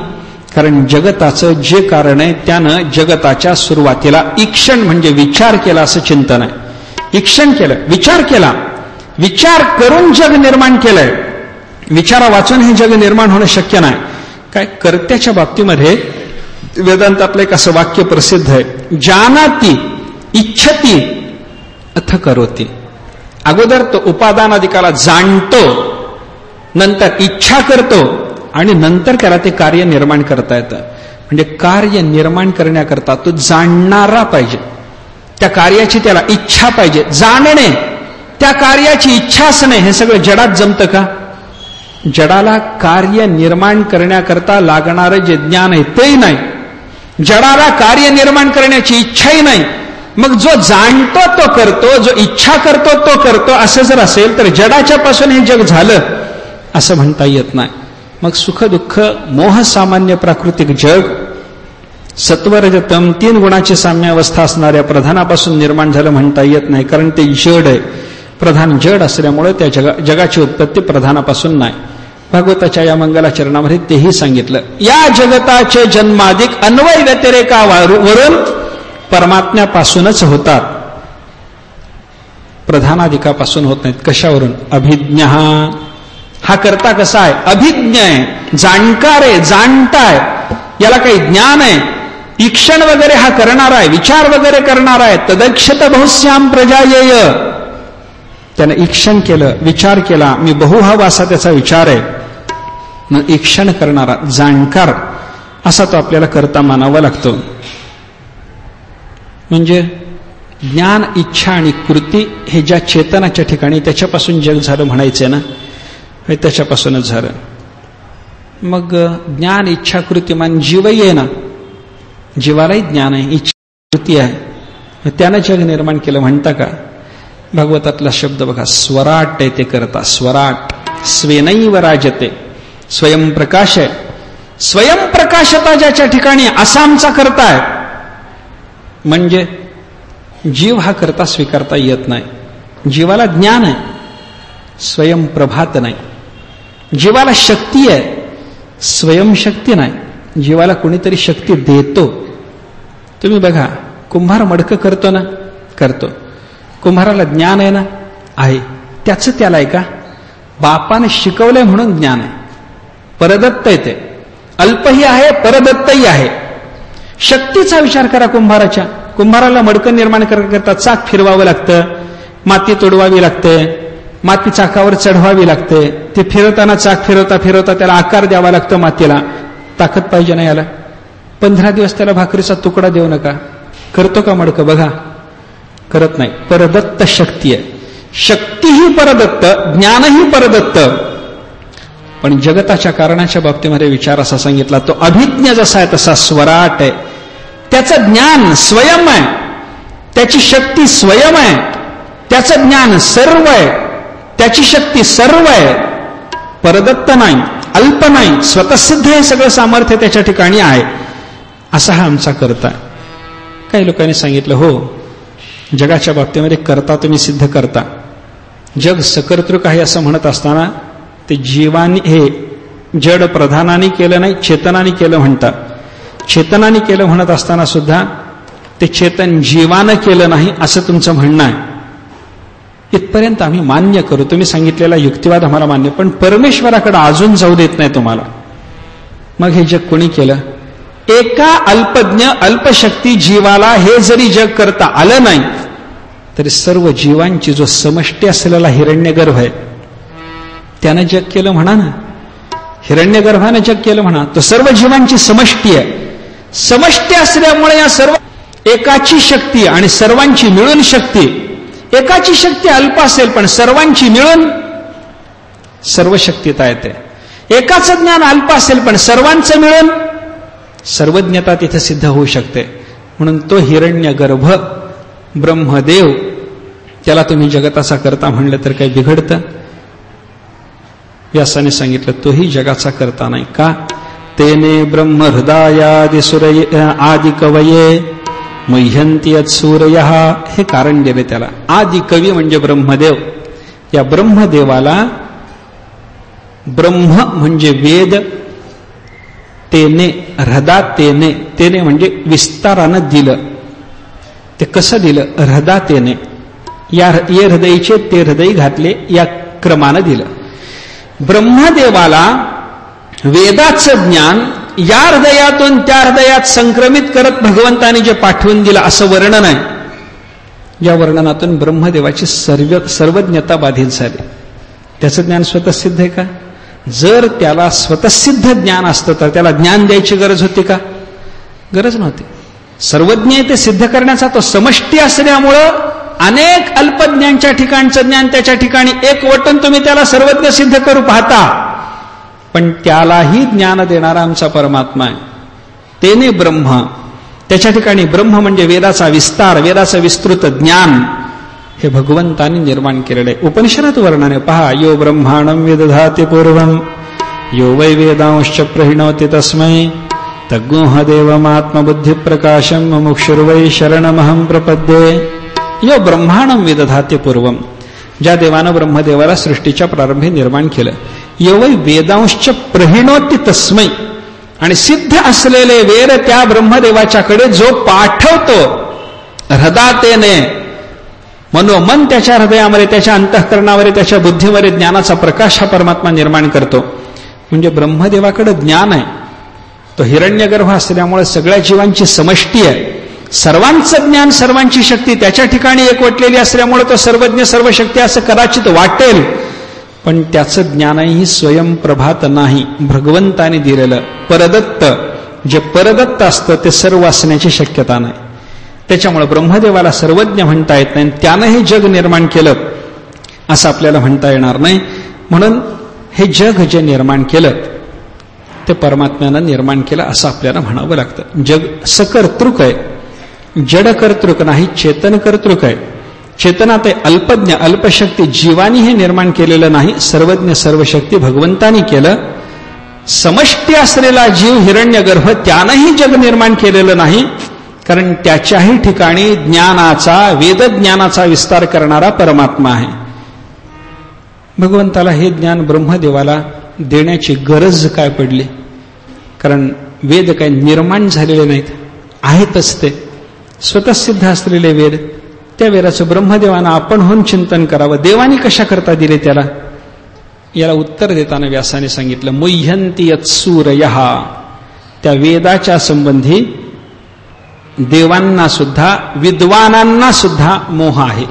कारण जगताचं जे कारण आहे त्यानं जगताच्या सुरुवातीला ईक्षण म्हणजे विचार केला असं चिंतन आहे. ईक्षण केलं, विचार केला, विचार करून जग निर्माण केलंय. विचारा वाचून हे जग निर्माण होणं शक्य नाही. काय कर्त्याच्या बाबतीमध्ये वेदांतातलं एक असं वाक्य प्रसिद्ध आहे, जानाती इच्छती अथ करोती. अगोदर तो उपादानाधिकाला जाणतो, नंतर इच्छा करतो आणि नंतर त्याला ते कार्य निर्माण करता येतं. म्हणजे कार्य निर्माण करण्याकरता तो जाणणारा पाहिजे, त्या कार्याची त्याला इच्छा पाहिजे. जाणणे, त्या कार्याची इच्छा असणे, हे सगळं जडात जमतं का? जडाला कार्य निर्माण करण्याकरता लागणारं जे ज्ञान आहे तेही नाही, जडाला कार्य निर्माण करण्याची इच्छाही नाही. मग जो जाणतो तो करतो, जो इच्छा करतो तो करतो, असं जर असेल तर जडाच्या पासून हे जग झालं असं म्हणता येत नाही. मग सुख दुःख मोह सामान्य प्राकृतिक जग सत्वरजतम 3 गुणाची साम्यावस्था असणाऱ्या प्रधानापासून निर्माण झालं म्हणता येत नाही. कारण ते जड आहे. प्रधान जड असल्यामुळे त्या जगाची उत्पत्ती प्रधानापासून नाही. भागवताच्या या मंगलाचरणामध्ये तेही सांगितलं, या जगताचे जन्माधिक अन्वय व्यतिरेकावरून परमात्म्यापासूनच होतात, प्रधानाधिकापासून होत नाहीत. कशावरून? अभिज्ञ. हा करता कसा आहे? अभिज्ञ आहे, जाणकार आहे, जाणताय, याला काही ज्ञान आहे. ईक्षण वगैरे हा करणारा आहे, विचार वगैरे करणारा आहे. तदक्षत बहुश्याम प्रजायेय. त्यानं ईक्षण केलं, विचार केला, मी बहुहावा असा त्याचा विचार आहे. मग ईक्षण करणारा, जाणकार असा तो आपल्याला करता मानावा लागतो. म्हणजे ज्ञान, इच्छा आणि कृती हे ज्या चेतनाच्या ठिकाणी त्याच्यापासून जग झालं म्हणायचं ना, हे त्याच्यापासूनच झालं. मग ज्ञान, इच्छा, कृतीमान जीवही आहे ना, जीवालाही ज्ञान आहे, इच्छा, कृती आहे, त्यानं जग निर्माण केलं म्हणता का? भागवतातला शब्द बघा, स्वराट आहे ते करता. स्वराट, स्वेनैव राजते, स्वयंप्रकाश आहे. स्वयंप्रकाशता ज्याच्या ठिकाणी असा आमचा करता आहे. म्हणजे जीव हा करता स्वीकारता येत नाही. जीवाला ज्ञान आहे, स्वयंप्रभात नाही. जीवाला शक्ती आहे, स्वयंशक्ती नाही. जीवाला कोणीतरी शक्ती देतो. तुम्ही बघा, कुंभार मडकं करतो ना, करतो. कुंभाराला ज्ञान आहे ना, आहे. त्याचं त्याला आहे का? बापाने शिकवलंय म्हणून ज्ञान आहे. परदत्त आहे ते, अल्पही आहे, परदत्तही आहे. शक्तीचा विचार करा कुंभाराच्या. कुंभाराला मडकं निर्माण करता चाक फिरवावं लागतं, माती तोडवावी लागते, माती चाकावर चढवावी लागते. ते फिरवताना चाक फिरवता फिरवता त्याला आकार द्यावा लागतो मातीला. ताकद पाहिजे ना याला. 15 दिवस त्याला भाकरीचा तुकडा देऊ नका. करतो का मडकं? बघा, करत नाही. परदत्त शक्ती आहे. शक्तीही परदत्त, ज्ञानही परदत्त. पण जगताच्या कारणाच्या बाबतीमध्ये विचार असा सांगितला, तो अभिज्ञ जसा आहे तसा स्वराट आहे. त्याचं ज्ञान स्वयं आहे, त्याची शक्ती स्वयं आहे, त्याचं ज्ञान सर्व आहे, त्याची शक्ती सर्व आहे. परदत्त नाही, अल्प नाही, स्वतःसिद्ध हे सगळं सामर्थ्य त्याच्या ठिकाणी आहे. असा हा आमचा करता. काही लोकांनी सांगितलं, हो, जगाच्या बाबतीमध्ये करता तुम्ही सिद्ध करता. जग सकर्तृक आहे असं म्हणत असताना ते जीवानी, हे जड प्रधानाने केलं नाही, चेतनाने केलं म्हणतात. चेतनाने केलं म्हणत असताना सुद्धा ते चेतन जीवानं केलं नाही असं तुमचं म्हणणं आहे. इथपर्यंत आम्ही मान्य करू, तुम्ही सांगितलेला युक्तिवाद आम्हाला मान्य, पण परमेश्वराकडे अजून जाऊ देत नाही तुम्हाला. मग हे जग कोणी केलं? एका अल्पज्ञ अल्पशक्ती जीवाला हे जरी जग करता आलं नाही तरी सर्व जीवांची जो समष्टी असलेला हिरण्यगर्भ आहे त्यानं जग केलं म्हणा ना. हिरण्यगर्भानं जग केलं म्हणा. तो सर्व जीवांची समष्टी आहे. समष्टी असल्यामुळे या सर्व एकाची शक्ती आणि सर्वांची मिळून शक्ती. एकाची शक्ती अल्प असेल पण सर्वांची मिळून सर्व शक्तीता येते. एकाचं ज्ञान अल्प असेल पण सर्वांचं मिळून सर्वज्ञता तिथे सिद्ध होऊ शकते. म्हणून तो हिरण्यगर्भ ब्रह्मदेव, त्याला तुम्ही जगताचा करता म्हणलं तर काही बिघडतं? व्यासाने सांगितलं तोही जगाचा करता नाही का? तेने ब्रह्म हृदयादि सूर्य आदि कवये मह्यंती सूर्य, हे कारण दिले त्याला. आदि कवी म्हणजे ब्रह्मदेव. या ब्रह्मदेवाला ब्रह्म म्हणजे वेद, तेने हृदा तेने, तेने म्हणजे विस्तारानं दिलं. ते कसं दिलं? हृदातेने, या ये हृदयीचे ते हृदय घातले या क्रमानं दिलं. ब्रह्मदेवाला वेदाचं ज्ञान या हृदयातून त्या हृदयात संक्रमित करत भगवंताने जे पाठवून दिलं असं वर्णन आहे. या वर्णनातून ब्रह्मदेवाची सर्वज्ञता बाधित झाली. त्याचं ज्ञान स्वतःसिद्ध आहे का? जर त्याला स्वतःसिद्ध ज्ञान असतं तर त्याला ज्ञान द्यायची गरज होती का? गरज नव्हती. सर्वज्ञ ते सिद्ध करण्याचा तो समष्टी असल्यामुळं अनेक अल्पज्ञांच्या ठिकाणचं ज्ञान त्याच्या ठिकाणी एक वटून तुम्ही त्याला सर्वज्ञ सिद्ध करू पाहता. पण त्यालाही ज्ञान देणारा आमचा परमात्मा आहे. तेने ब्रह्म, त्याच्या ठिकाणी ब्रह्म म्हणजे वेदाचा विस्तार, वेदाचं विस्तृत ज्ञान हे भगवंताने निर्माण केलेलं आहे. उपनिषदात वर्णने पहा. यो ब्रह्माणं विदधाति पूर्वं यो वै वेदांश्च प्रहिणोति तस्मै तज्ञोह देवमात्मबुद्धिप्रकाशं मुमुक्षुर्वै शरणमहं प्रपद्ये. यो ब्रह्माणं विदधाति पूर्वं, ज्या देवानं ब्रह्मदेवाला सृष्टीच्या प्रारंभी निर्माण केलं. यो वै वेदांश्च प्रहिणोति तस्मै, आणि सिद्ध असलेले वेद त्या ब्रह्मदेवाच्याकडे जो पाठवतो हृदातेने, मनोमन त्याच्या हृदयामध्ये, त्याच्या अंतःकरणावर, त्याच्या बुद्धीवर ज्ञानाचा प्रकाश हा परमात्मा निर्माण करतो. म्हणजे ब्रह्मदेवाकडे ज्ञान आहे. तो हिरण्यगर्भ असल्यामुळे सगळ्या जीवांची समष्टी आहे. सर्वांचं ज्ञान, सर्वांची शक्ती त्याच्या ठिकाणी एकवटलेली असल्यामुळे तो सर्वज्ञ सर्वशक्ती असं कदाचित वाटेल. पण त्याचं ज्ञानही स्वयंप्रभात नाही, भगवंताने दिलेलं परदत्त. जे परदत्त असतं ते सर्व असण्याची शक्यता नाही. त्याच्यामुळे ब्रह्मदेवाला सर्वज्ञ म्हणता येत नाही. त्यानं हे जग निर्माण केलं असं आपल्याला म्हणता येणार नाही. म्हणून हे जग जे निर्माण केलं ते परमात्म्यानं निर्माण केलं असं आपल्याला म्हणावं लागतं. जग सकर्तृक आहे, जडकर्तृक नाही, चेतनकर्तृक आहे. चेतनात आहे अल्पज्ञ, अल्पशक्ती. जीवानी हे निर्माण केलेलं नाही, सर्वज्ञ सर्वशक्ती भगवंतानी केलं. समष्टी असलेला जीव हिरण्यगर्भ, त्यानंही जग निर्माण केलेलं नाही, कारण त्याच्याही ठिकाणी ज्ञानाचा, वेदज्ञानाचा विस्तार करणारा परमात्मा आहे. भगवंताला हे ज्ञान ब्रह्मदेवाला देण्याची गरज काय पडली? कारण वेद काय निर्माण झालेले नाहीत, आहेतच ते स्वतःसिद्ध असलेले वेद. त्या वेदाचं ब्रह्मदेवानं आपण होऊन चिंतन करावं. देवानी कशा करता दिले त्याला? याला उत्तर देताना व्यासाने सांगितलं मुह्यंती यत्सूरयः. त्या वेदाच्या संबंधी देवांना सुद्धा, विद्वानांना सुद्धा मोह आहे.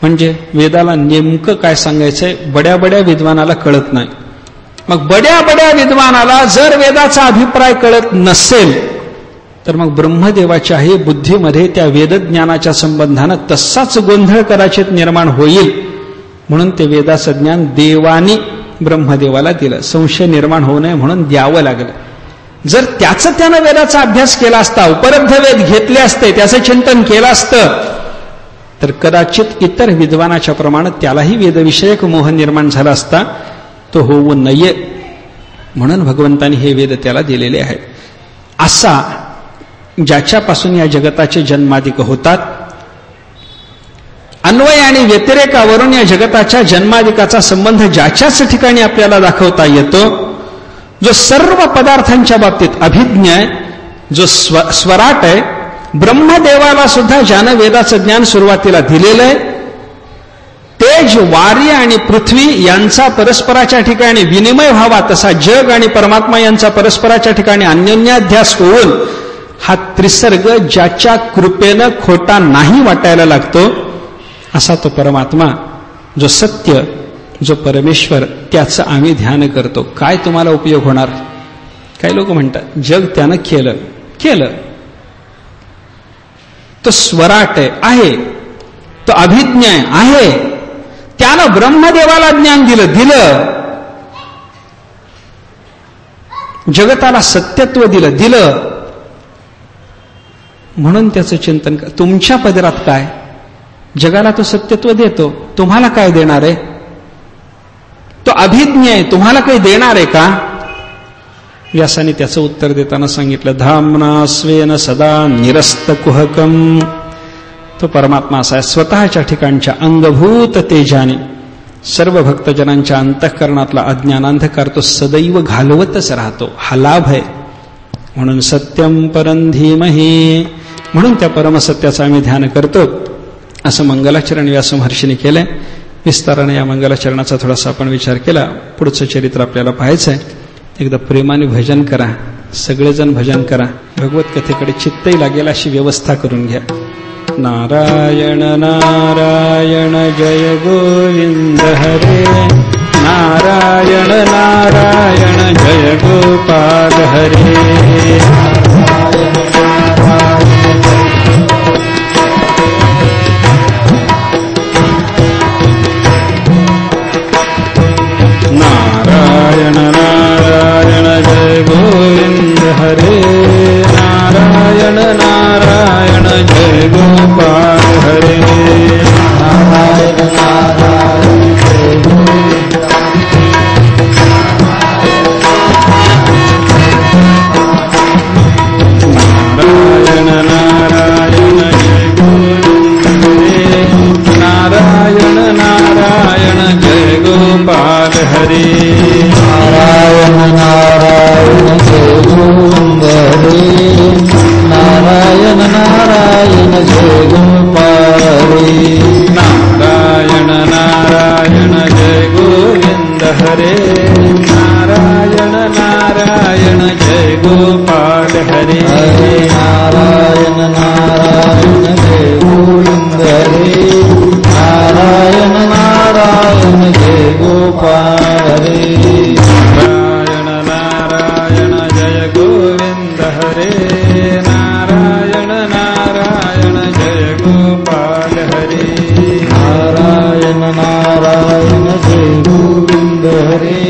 म्हणजे वेदाला नेमकं काय सांगायचंय बड्या बड्या विद्वानाला कळत नाही. मग बड्या बड्या विद्वानाला जर वेदाचा अभिप्राय कळत नसेल तर मग ब्रह्मदेवाच्याही बुद्धीमध्ये त्या वेदज्ञानाच्या संबंधानं तसाच गोंधळ कदाचित निर्माण होईल. म्हणून ते वेदाचं ज्ञान देवानी ब्रह्मदेवाला दिलं. संशय निर्माण होऊ नये म्हणून द्यावं लागलं. जर त्यानं वेदाचा अभ्यास केला असता, उपलब्ध वेद घेतले असते, त्याचं चिंतन केलं असतं, तर कदाचित इतर विद्वानाच्या प्रमाणे त्यालाही वेदविषयक मोह निर्माण झाला असता. तो होऊ नये म्हणून भगवंतानी हे वेद त्याला दिलेले आहेत. असा ज्याच्यापासून या जगताचे जन्मादिक होतात, अन्वय आणि व्यतिरेकावरून या जगताच्या जन्मादिकाचा संबंध ज्याच्याच ठिकाणी आपल्याला दाखवता येतो, जो सर्व पदार्थांच्या बाबतीत अभिज्ञ आहे, जो स्वराट आहे, ब्रह्मदेवाला सुद्धा ज्यानं वेदाचं ज्ञान सुरुवातीला दिलेलं आहे, तेज, वारी आणि पृथ्वी यांचा परस्पराच्या ठिकाणी विनिमय व्हावा, तसा जग आणि परमात्मा यांचा परस्पराच्या ठिकाणी अन्योन्याध्यास होऊन हा त्रिसर्ग ज्याच्या कृपेनं खोटा नाही वाटायला लागतो, असा तो परमात्मा, जो सत्य, जो परमेश्वर, त्याचं आम्ही ध्यान करतो. काय तुम्हाला उपयोग होणार? काही लोक म्हणतात जग त्यानं केलं. तो स्वराट आहे, तो अभिज्ञ आहे, त्यानं ब्रह्मदेवाला ज्ञान दिलं, जगताला सत्यत्व दिलं. म्हणून त्याचं चिंतन कर. तुमच्या पदरात काय? जगाला तो सत्यत्व देतो, तुम्हाला काय देणार आहे? तो अभिज्ञ आहे, तुम्हाला काही देणार आहे का? व्यासाने त्याचं उत्तर देताना सांगितलं, धामना स्वेन सदा निरस्त कुहकम. तो परमात्मा असा आहे, स्वतःच्या ठिकाणच्या अंगभूत तेजाने सर्व भक्तजनांच्या अंतःकरणातला अज्ञानांधकार तो सदैव घालवतच राहतो. हा लाभ आहे. म्हणून सत्यम परम धीमहि, म्हणून त्या परमसत्याचं आम्ही ध्यान करतो. असं मंगलाचरण व्यास महर्षीने केलंय. विस्ताराने या मंगलाचरणाचा थोडासा आपण विचार केला. पुढचं चरित्र आपल्याला पाहायचंय. एकदा प्रेमाने भजन करा, सगळेजण भजन करा. भगवत कथेकडे चित्तही लागेल अशी व्यवस्था करून घ्या. नारायण नारायण जय गोविंद हरे, नारायण नारायण जय गोपाल हरे. नारायण नारायण जय गोविंद हरे, नारायण नारायण जय गोपाल हरे. नारायण नारायण जय गोविंद, नारायण नारायण जय गोविंद हरे, नारायण नारायण जय गोपाल हरे. नारायण नारायण जय गोविंद हरे, नारायण नारायण जय गोपाल हरे. नारायण नारायण जय गोविंद हरे, नारायण नारायण जय गोपाल हरे. नारायण नारायण जय गोविंद हरे, नारायण नारायण जय गोपाल हरे. नारायण नारायण जय गोविंद हरे, नारायण नारायण जय गोपाल हरे. नारायण नारायण जय गोविंद हरे,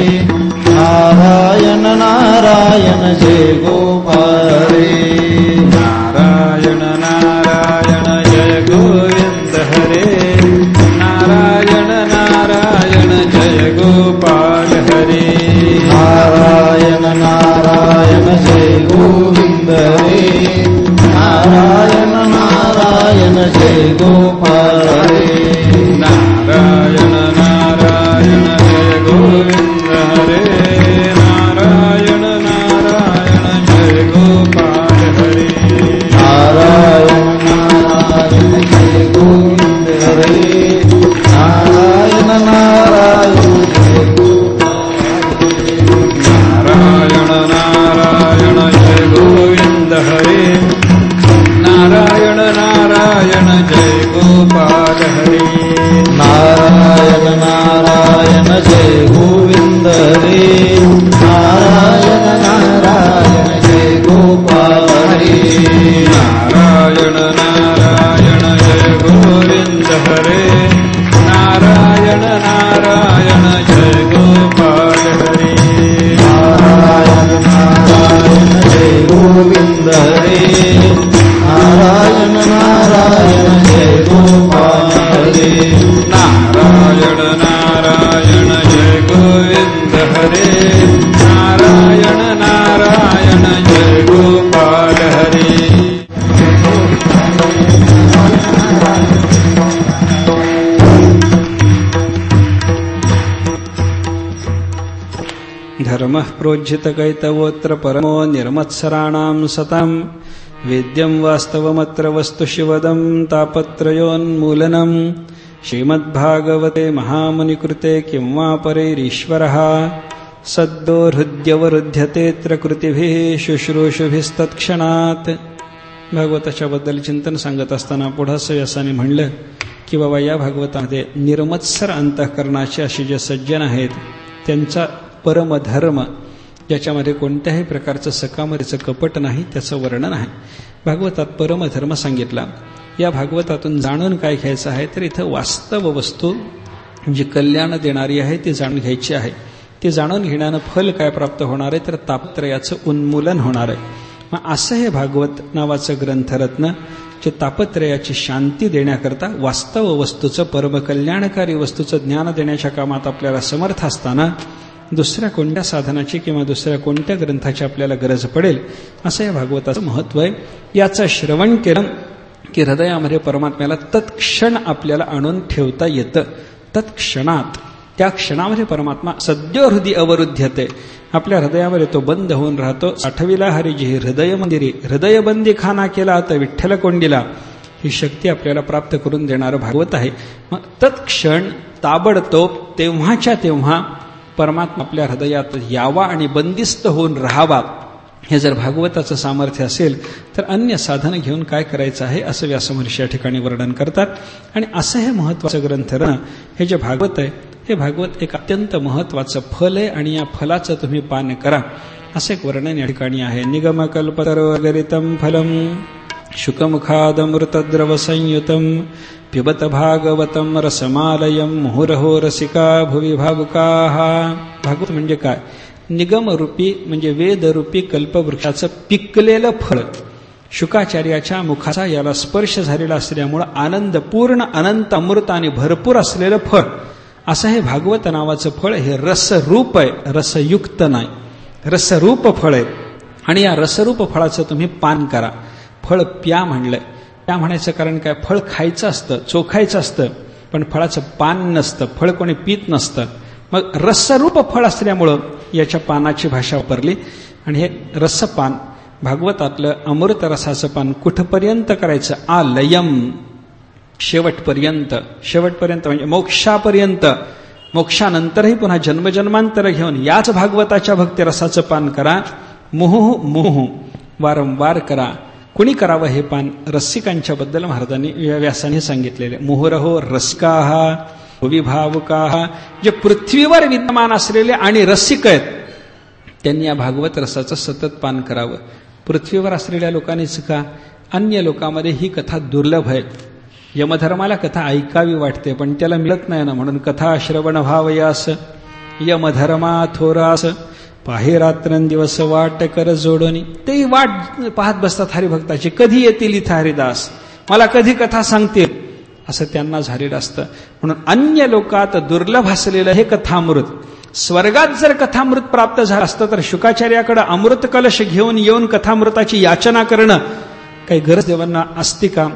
नारायण नारायण जय गोपाल हरे. नारायण नारायण जय गोविंद हरे, नारायण नारायण जय गोपाल हरे. नारायण नारायण जय गोविंद हरे, नारायण नारायण जय गोपाल हरे. नारायण नारायण जय गोविंद हरे, नारायण नारायण जय गोपाल हरे. नारायण नारायण जय गोविंद हरे, नारायण नारायण जय गोपाल हरे. नारायण नारायण जय गोविंद हरे, नारायण नारायण जय गोपाल हरे. नारायण नारायण जय गोविंद हरे, नारायण नारायण जय गोपाल हरे. नारायण नारायण जय गोविंद हरे, नारायण नारायण जय गोपाल हरे. नारायण नारायण जय गोविंद हरे, नारायण नारायण जय गोपाल हरे. नारायण नारायण जय गोविंद हरे, नारायण नारायण जय गोपाल हरे. धर्मः प्रोज्झितकैतवोऽत्र परमो निर्मत्सराणां सताम् वेद्यं वास्तवमत्र वस्तु शिवदं तापत्रयोन्मूलनम् श्रीमद्भागवते महामुनिकृते किं वा परैरीश्वरः सद्दो हृद्यवरुध्यतेऽत्र कृतिभिः शुश्रूषुभिस्तत्क्षणात्. भागवताच्या बद्दल चिंतन सांगत असताना पुढं व्यासाने म्हणलं की बाबा या भागवतामध्ये निर्मत्सर अंतःकरणाचे असे जे सज्जन आहेत त्यांचा परमधर्म ज्याच्यामध्ये कोणत्याही प्रकारचं सकामरीचं कपट नाही त्याचं वर्णन आहे. भागवतात परमधर्म सांगितला. या भागवतातून जाणून काय घ्यायचं आहे तर इथं वास्तव वस्तू जी कल्याण देणारी आहे ती जाणून घ्यायची आहे. ती जाणून घेण्यानं फल काय प्राप्त होणार आहे तर तापत्रयाचं उन्मूलन होणार आहे. मग असं हे भागवत नावाचं ग्रंथरत्न तापत्रयाची शांती देण्याकरता वास्तव वस्तूचं परमकल्याणकारी वस्तूचं ज्ञान देण्याच्या कामात आपल्याला समर्थ असताना दुसऱ्या कोणत्या साधनाची किंवा दुसऱ्या कोणत्या ग्रंथाची आपल्याला गरज पडेल असं या भागवताचं महत्व आहे. याचं श्रवण केलं की हृदयामध्ये परमात्म्याला तत्क्षण आपल्याला आणून ठेवता येतं. तत्क्षणात त्या क्षणामध्ये परमात्मा सद्यो हृदय अवरुध्यते, आपल्या हृदयामध्ये तो बंद होऊन राहतो. साठविला हरिजी हृदय मंदिरी, हृदयबंदी खाना केला तर विठ्ठल कोंडीला, ही शक्ती आपल्याला प्राप्त करून देणारं भागवत आहे. मग तत्क्षण ताबडतोब तेव्हाच्या तेव्हा परमात्मा आपल्या हृदयात यावा आणि बंदिस्त होऊन राहावा, हे जर भागवताचं सामर्थ्य असेल तर अन्य साधन घेऊन काय करायचं आहे असं व्यासमहर्षी या ठिकाणी वर्णन करतात. आणि असं हे महत्वाचं ग्रंथ हे जे भागवत आहे हे भागवत एक अत्यंत महत्वाचं फल आहे आणि या फलाचं तुम्ही पान करा असं एक वर्णन या ठिकाणी आहे. निगमकल्पतरोर्गलितं फलम शुकमुखादमृतद्रव संयुतं पिबत भागवतं रसमालयं मुहुरहो रसिका भुवि भावुकाः. भागवत म्हणजे काय? निगमरूपी म्हणजे वेदरूपी कल्पवृक्षाचं पिकलेलं फळ, शुकाचार्याच्या मुखाचा याला स्पर्श झालेला असल्यामुळं आनंदपूर्ण अनंत अमृताने भरपूर असलेलं फळ, असं हे भागवत नावाचं फळ. हे रसरूप आहे, रसयुक्त नाही, रसरूप फळ आहे. आणि या रसरूप फळाचं तुम्ही पान करा. फळ प्या म्हणलंय. त्या म्हणायचं कारण काय? फळ खायचं असतं, चोखायचं असतं, पण फळाचं पान नसतं, फळ कोणी पीत नसतं. मग रसरूप फळ असल्यामुळं याच्या पानाची भाषा वापरली. आणि हे रसपान भागवतातलं अमृत रसाचं पान कुठपर्यंत करायचं? आलयम, शेवटपर्यंत. शेवटपर्यंत म्हणजे मोक्षापर्यंत. मोक्षानंतरही पुन्हा जन्मजन्मांतर घेऊन याच भागवताच्या भक्ती रसाचं पान करा. मुहुः मुहुः वारंवार करा. कुणी करावं हे पान? रसिकांच्या बद्दल महाराजांनी व्यासाने सांगितलेले. मुहुरहो रसिकाः भुवि भावुकाः, जे पृथ्वीवर विद्यमान असलेले आणि रसिक आहेत त्यांनी या भागवत रसाचं सतत पान करावं. पृथ्वीवर असलेल्या लोकांनीच का? अन्य लोकांमध्ये ही कथा दुर्लभ आहे. यमधर्माला कथा ऐकावी वाटते पण त्याला मिळत नाही ना, म्हणून कथा श्रवण व्हावयास यमधर्मा थोरास पाहे रात्रंदिवस वाट कर जोडणी. तेही वाट पाहत बसतात हरिभक्ताची, कधी येतील इथं हरिदास, मला कधी कथा सांगतील, असं त्यांना झालेलं असतं. म्हणून अन्य लोकात दुर्लभ असलेलं हे कथामृत, स्वर्गात जर कथामृत प्राप्त झालं असतं तर शुकाचार्याकडे अमृत कलश घेऊन येऊन कथामृताची याचना करणं काही गरज देवांना असती का?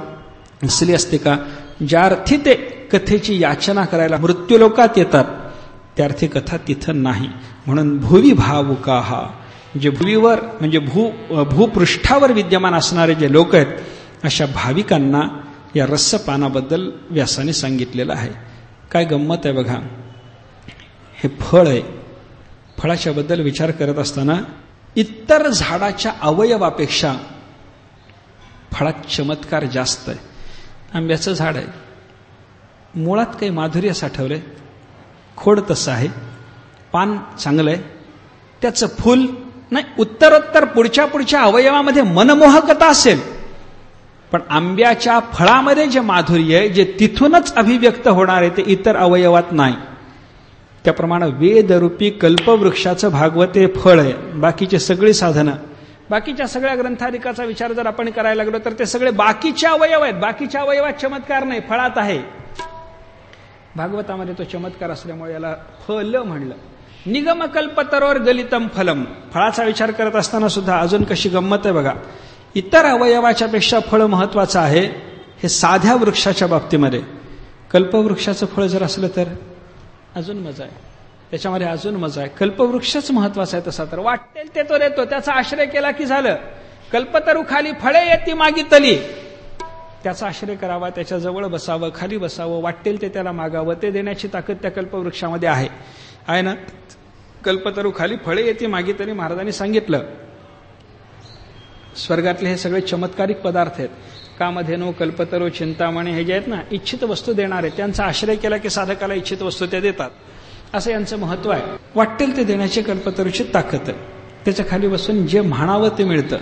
असली असते का? ज्या अर्थी ते कथेची याचना करायला मृत्यूलोकात येतात त्यार्थी कथा तिथं नाही. म्हणून भुवि भावुकाः, जे भुवीवर म्हणजे भूपृष्ठावर विद्यमान असणारे जे लोक आहेत अशा भाविकांना या रसपानाबद्दल व्यासाने सांगितलेलं आहे. काय गंमत आहे बघा. हे फळ आहे. फळाच्या बद्दल विचार करत असताना इतर झाडाच्या अवयवापेक्षा फळात चमत्कार जास्त आहे. आंब्याचं झाड आहे, मुळात काही माधुर्य साठवलंय, खोड तसं आहे, पान चांगलं आहे, त्याचं फूल नाही, उत्तरोत्तर पुढच्या अवयवामध्ये मनमोहकता असेल, पण आंब्याच्या फळामध्ये जे माधुर्य आहे जे तिथूनच अभिव्यक्त होणार आहे ते इतर अवयवात नाही. त्याप्रमाणे वेदरूपी कल्पवृक्षाचं भागवत हे फळ आहे. बाकीचे सगळी साधनं, बाकीच्या सगळ्या ग्रंथारिकाचा विचार जर आपण करायला लागलो तर ते सगळे बाकीचे अवयव आहेत. बाकीच्या अवयवात चमत्कार नाही, फळात आहे. भागवतामध्ये तो चमत्कार असल्यामुळे याला फल म्हणलं. निगमकल्पतरोर गलितम फलम. फळाचा विचार करत असताना सुद्धा अजून कशी गंमत आहे बघा. इतर अवयवाच्या पेक्षा फळ महत्वाचं आहे हे साध्या वृक्षाच्या बाबतीमध्ये. कल्पवृक्षाचं फळ जर असलं तर अजून मजा आहे, त्याच्यामध्ये अजून मजा आहे. कल्पवृक्षच महत्वाचा आहे. तसा तर वाटेल ते तो देतो, त्याचा आश्रय केला की झालं. कल्पतरू खाली फळे येती मागितली, त्याचा आश्रय करावा, त्याच्या जवळ बसावं, खाली बसावं, वाटेल ते त्याला मागावं, ते देण्याची ताकद त्या कल्पवृक्षामध्ये आहे ना. कल्पतरू खाली फळे येती मागितली महाराजांनी सांगितलं. स्वर्गातले हे सगळे चमत्कारिक पदार्थ आहेत. कामधेनु, कल्पतरू, चिंतामणी हे जे आहेत ना, इच्छित वस्तू देणारे, त्यांचा आश्रय केला की साधकाला इच्छित वस्तू ते देतात, असं यांचं महत्व आहे. वाटेल ते देण्याची कल्पतरूची ताकद आहे. त्याच्या खाली बसून जे म्हणावं ते मिळतं.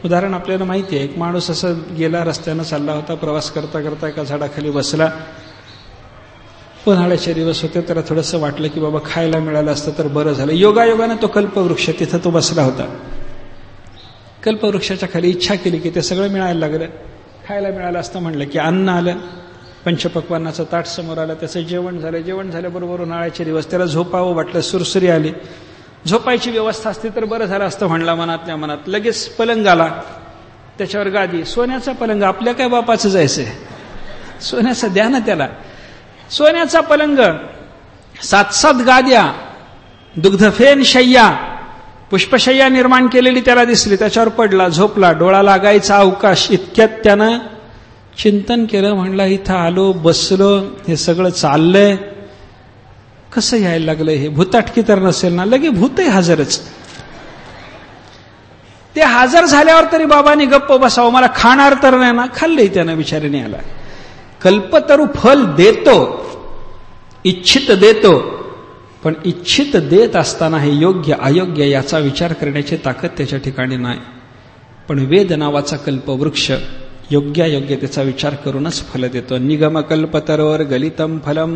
उदाहरण आपल्याला माहिती आहे, एक माणूस असं गेला, रस्त्यानं चालला होता, प्रवास करता करता एका झाडाखाली बसला. उन्हाळ्याचे दिवस होते, त्याला थोडंसं वाटलं की बाबा खायला मिळालं असतं तर बरं झालं. योगायोगानं तो कल्पवृक्ष तिथं तो बसला होता. कल्पवृक्षाच्या खाली इच्छा केली की ते सगळं मिळायला लागलं. खायला मिळालं असतं म्हणलं की अन्न आलं, पंचपक्वान्नाचं ताट समोर आलं, त्याचं जेवण झालं, जेवण झाल्याबरोबर उन्हाळ्याचे दिवस, त्याला झोपावं वाटलं, सुरसुरी आली, झोपायची व्यवस्था असती तर बरं झालं असतं म्हणला मनातल्या मनात. लगेच पलंग आला, त्याच्यावर गादी, सोन्याचा पलंग, आपल्या काय बापाचं जायचंय, सोन्याचं द्या ना त्याला. सोन्याचा पलंग, 7-7 गाद्या, दुग्धफेन शय्या, पुष्पशय्या निर्माण केलेली त्याला दिसली, त्याच्यावर पडला, झोपला, डोळा लागायचा अवकाश. इतक्यात त्यानं चिंतन केलं, म्हणला इथं आलो, बसलो, हे सगळं चाललंय, कसं यायला लागलंय, हे भूताटकी तर नसेल ना. लगे भूतही हजरच. ते हजर झाल्यावर तरी बाबांनी गप्प बसावं, मला खाणार तर नाही ना. खाल्लंय त्यानं, विचाराने आला. कल्पतरू फल देतो, इच्छित देतो, पण इच्छित देत असताना हे योग्य अयोग्य याचा विचार करण्याची ताकद त्याच्या ठिकाणी नाही. पण वेद नावाचा कल्पवृक्ष योग्यायोग्य त्याचा विचार करूनच फल देतो. निगम कल्पतरोर गलितम फलम.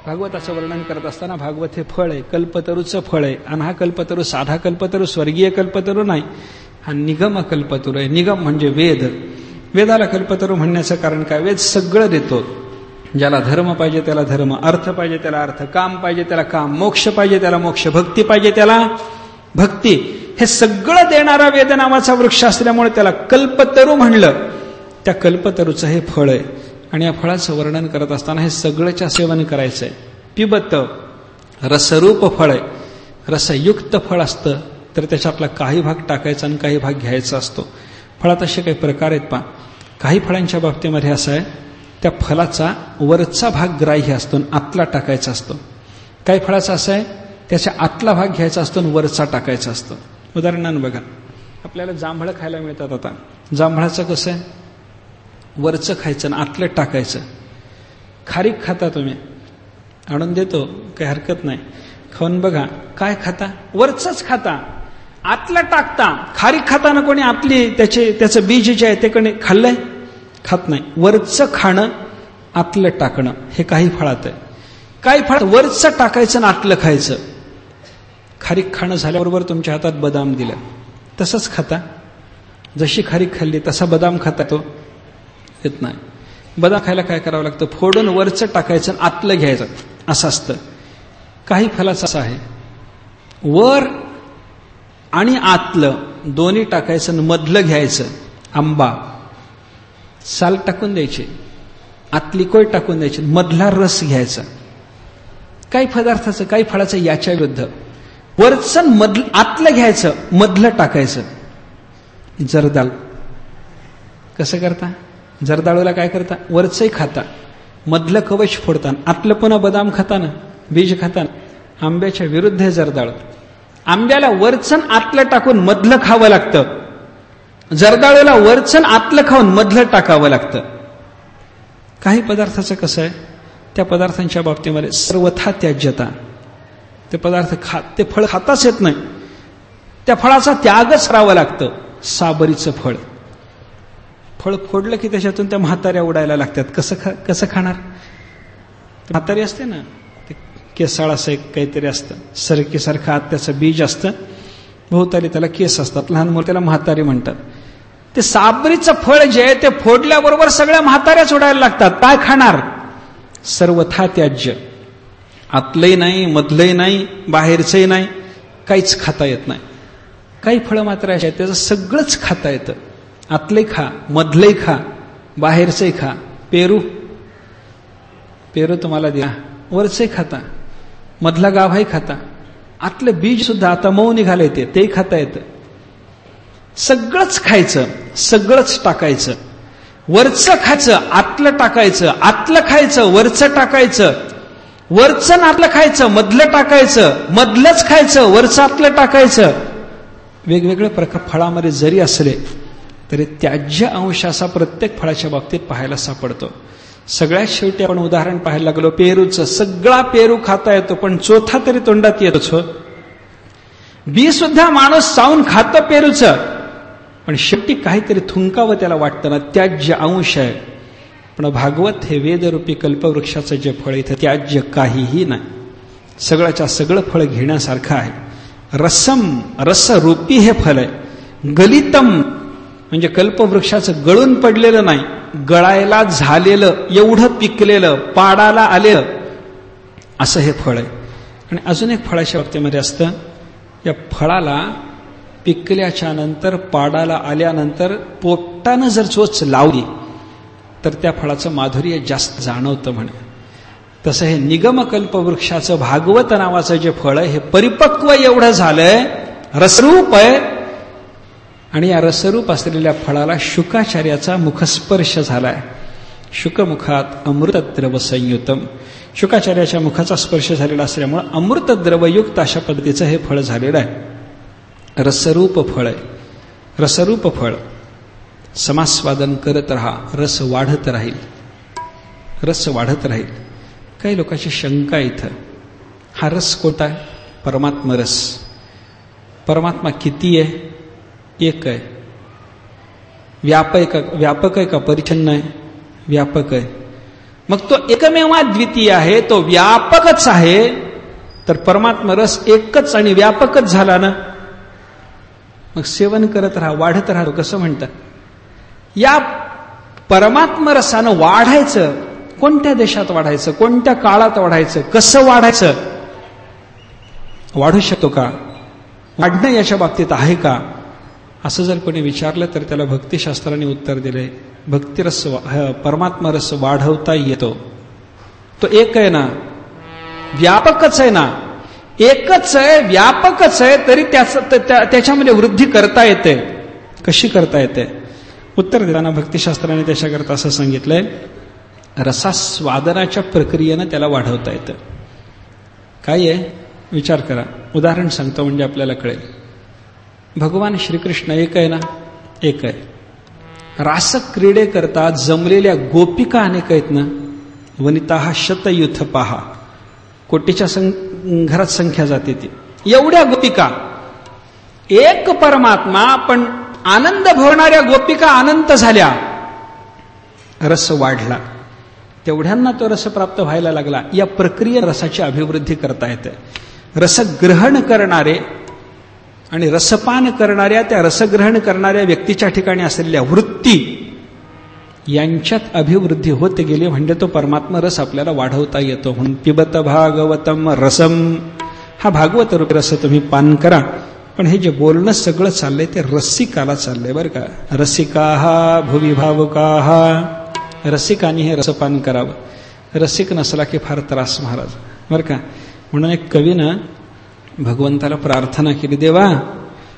भागवताचं वर्णन करत असताना भागवत हे फळ आहे, कल्पतरूचं फळ आहे. आणि हा कल्पतरू साधा कल्पतरू, स्वर्गीय कल्पतरू नाही, हा निगम कल्पतरू आहे. निगम म्हणजे वेद. वेदाला कल्पतरू म्हणण्याचं कारण काय? वेद सगळं देतो. ज्याला धर्म पाहिजे त्याला धर्म, अर्थ पाहिजे त्याला अर्थ, काम पाहिजे त्याला काम, मोक्ष पाहिजे त्याला मोक्ष, भक्ती पाहिजे त्याला भक्ती. हे सगळं देणारा वेद नावाचा वृक्ष असल्यामुळे त्याला कल्पतरू म्हणलं. त्या कल्पतरूचं हे फळ आहे. आणि या फळाचं वर्णन करत असताना हे सगळंच्या सेवन करायचंय. पिबत रसरूप फळ आहे. रसयुक्त फळ असतं तर त्याच्यातला काही भाग टाकायचा आणि काही भाग घ्यायचा असतो. फळात असे काही प्रकार आहेत पहा. काही फळांच्या बाबतीमध्ये असं आहे, त्या फळाचा वरचा भाग ग्राह्य असतो आणि आतला टाकायचा असतो. काही फळाचा असं आहे, त्याचा आतला भाग घ्यायचा असतो आणि वरचा टाकायचा असतो. उदाहरणानं बघा, आपल्याला जांभळं खायला मिळतात. आता जांभळाचं कसं आहे, वरचं खायचं आणि आतलं टाकायचं. खारीक खाता तुम्ही, आणून देतो, काही हरकत नाही, खाऊन बघा. काय खाता? वरचंच खाता, आतलं टाकता. खारीक खाताना कोणी आतली त्याचं बीज जे आहे ते कोणी खाल्लंय? खात नाही. वरचं खाणं, आतलं टाकणं, हे काही फळात आहे. काही फळात वरचं टाकायचं आणि आतलं खायचं. खारीक खाणं झाल्याबरोबर तुमच्या हातात बदाम दिलं, तसंच खाता. जशी खारीक खाल्ली तसा बदाम खाता तो येत नाही. बदाम खायला काय करावं लागतं? फोडून वरचं टाकायचं आणि आतलं घ्यायचं, असं असतं. काही फळाचं असं आहे, वर आणि आतलं दोन्ही टाकायचं आणि मधलं घ्यायचं. आंबा साल टाकून द्यायची, आतली कोय टाकून द्यायची, मधला रस घ्यायचा. काही पदार्थाचं, काही फळाचं याच्या विरुद्ध, वरचं आतलं घ्यायचं, मधलं टाकायचं. जर्दाळू कसं करता? जर्दाळूला काय करता? वरचंही खाता, मधलं कवच फोडता, आतलं पुन्हा बदाम खाता ना, बीज खाता ना. आंब्याच्या विरुद्ध आहे जर्दाळू. आंब्याला वरचं आतलं टाकून मधलं खावं लागतं. जर्दाळूला वरचं आतलं खाऊन मधलं टाकावं लागतं. काही पदार्थाचं कसं आहे, त्या पदार्थांच्या बाबतीमध्ये सर्वथा त्याज्यता. ते पदार्थ ते फळ खाताच येत नाही, त्या फळाचा त्यागच करावं लागतं. साबरीचं फळ, फळ फोडलं की त्याच्यातून त्या म्हाताऱ्या उडायला लागतात. कसं खाणार? म्हातारी असते ना, ते केसाळ असं एक काहीतरी असतं, सरकीसारखं आत त्याचं बीज असतं, भोवताली त्याला केस असतात. लहान मुलं त्याला म्हातारी म्हणतात. ते साबरीचं फळ जे आहे ते फोडल्याबरोबर सगळ्या म्हाताऱ्याच उडायला लागतात. काय खाणार? सर्वथा त्याज्य. आतलंही नाही, मधलंही नाही, बाहेरचंही नाही, काहीच खाता येत नाही. काही फळं मात्र अशी आहेत त्याचं सगळंच खाता येतं. आतलंही खा, मधलंही खा, बाहेरचंही खा. पेरू तुम्हाला द्या, वरचंही खाता, मधला गाभाही खाता, आतलं बीज सुद्धा आता मऊ निघालं येते तेही खाता येतं. सगळंच खायचं, सगळंच टाकायचं. वरचं खायचं, आतलं टाकायचं, आतलं खायचं, वरचं टाकायचं, वरचं आतलं खायचं, मधलं टाकायचं, मधलंच खायचं, वरचं आतलं टाकायचं. वेगवेगळे प्रकार फळामध्ये जरी असले तरी त्याज्य अंश असा प्रत्येक फळाच्या बाबतीत पाहायला सापडतो. सगळ्यात शेवटी आपण उदाहरण पाहायला लागलो पेरूचं. सगळा पेरू खाता येतो पण चोथा तरी तोंडात येतोच. बी सुद्धा माणूस चावून खातं पेरूचं, पण शेवटी काहीतरी थुंकावं त्याला वाटतं ना, त्याज्य अंश आहे. पण भागवत हे वेदरूपी कल्पवृक्षाचं जे फळ इथं त्याज्य काहीही नाही, सगळ्याच्या सगळं फळ घेण्यासारखं आहे. रसम, रसरूपी हे फल आहे. गलितम, म्हणजे कल्पवृक्षाचं गळून पडलेलं नाही, गळायला झालेलं, एवढं पिकलेलं, पाडाला आलेलं असं हे फळ आहे. आणि अजून एक फळाच्या बाबतीमध्ये असतं, या फळाला पिकल्याच्या नंतर, पाडाला आल्यानंतर पोटानं जर चोच लावली तर त्या फळाचं माधुर्य जास्त जाणवतं म्हणे. तसं हे निगमकल्पवृक्षाचं भागवत नावाचं जे फळ आहे हे परिपक्व एवढं झालंय, रसरूप आहे. आणि या रसरूप असलेल्या फळाला शुकाचार्याचा मुखस्पर्श झालाय. शुकमुखात अमृतद्रव संयुतम, शुकाचार्याच्या मुखाचा स्पर्श झालेला असल्यामुळे अमृतद्रवयुक्त अशा पद्धतीचं हे फळ झालेलं आहे. रसरूप फळ आहे. रसरूप फळ समास्वादन करत राहा, रस वाढत राहील, रस वाढत राहील. काही लोकांची शंका इथं, हा रस कोणता आहे? परमात्मा रस. परमात्मा किती आहे? एक आहे. व्यापक आहे का परिच्छिन्न आहे? व्यापक आहे. मग तो एकमेवा द्वितीय आहे, तो व्यापकच आहे. तर परमात्मा रस एकच आणि व्यापकच झाला ना. मग सेवन करत राहा, वाढत राहा. कसं म्हणतात? या परमात्मा रसानं वाढायचं. कोणत्या देशात वाढायचं? कोणत्या काळात वाढायचं? कसं वाढायचं? वाढू शकतो का? वाढणं याच्या बाबतीत आहे का? असं जर कोणी विचारलं तर त्याला भक्तिशास्त्राने उत्तर दिले, भक्तिरस, परमात्मा रस वाढवता येतो. तो एक आहे ना, व्यापकच आहे ना, एकच आहे, व्यापकच आहे, तरी त्याच्यामध्ये वृद्धी करता येते. कशी करता येते? उत्तर देताना भक्तिशास्त्राने त्याच्याकरता असं सांगितलंय, रसास्वादनाच्या प्रक्रियेनं त्याला वाढवता येतं. काय आहे? विचार करा. उदाहरण सांगतो म्हणजे आपल्याला कळेल. भगवान श्रीकृष्ण एक आहे ना? एक आहे. रासक क्रीडे करता जमलेल्या गोपिका अनेक आहेत ना. वनिता शतयुथ पहा, कोटीच्या घरात संख्या जाते ती. एवढ्या गोपिका, एक परमात्मा, पण आनंद भरणाऱ्या गोपिका अनंत झाल्या. रस वाढला, तेवढ्यांना तो रस प्राप्त व्हायला लागला. या प्रक्रियेत रसाची अभिवृद्धी करता येते. रसग्रहण करणारे आणि रसपान करणाऱ्या, त्या रसग्रहण करणाऱ्या व्यक्तीच्या ठिकाणी असलेल्या वृत्ती यांच्यात अभिवृद्धी होत गेली म्हणजे तो परमात्मा रस आपल्याला वाढवता येतो. म्हणून पिबत भागवतम रसम, हा भागवत रूपी रस तुम्ही पान करा. पण हे जे बोलणं सगळं चाललंय ते रसिकाला चाललंय बरं का. रसिकाहा भुवि भावुकाहा, रसिकांनी हे रसपान करावं. रसिक नसला की फार त्रास महाराज बरं का. म्हणून एक कवीनं भगवंताला प्रार्थना केली, देवा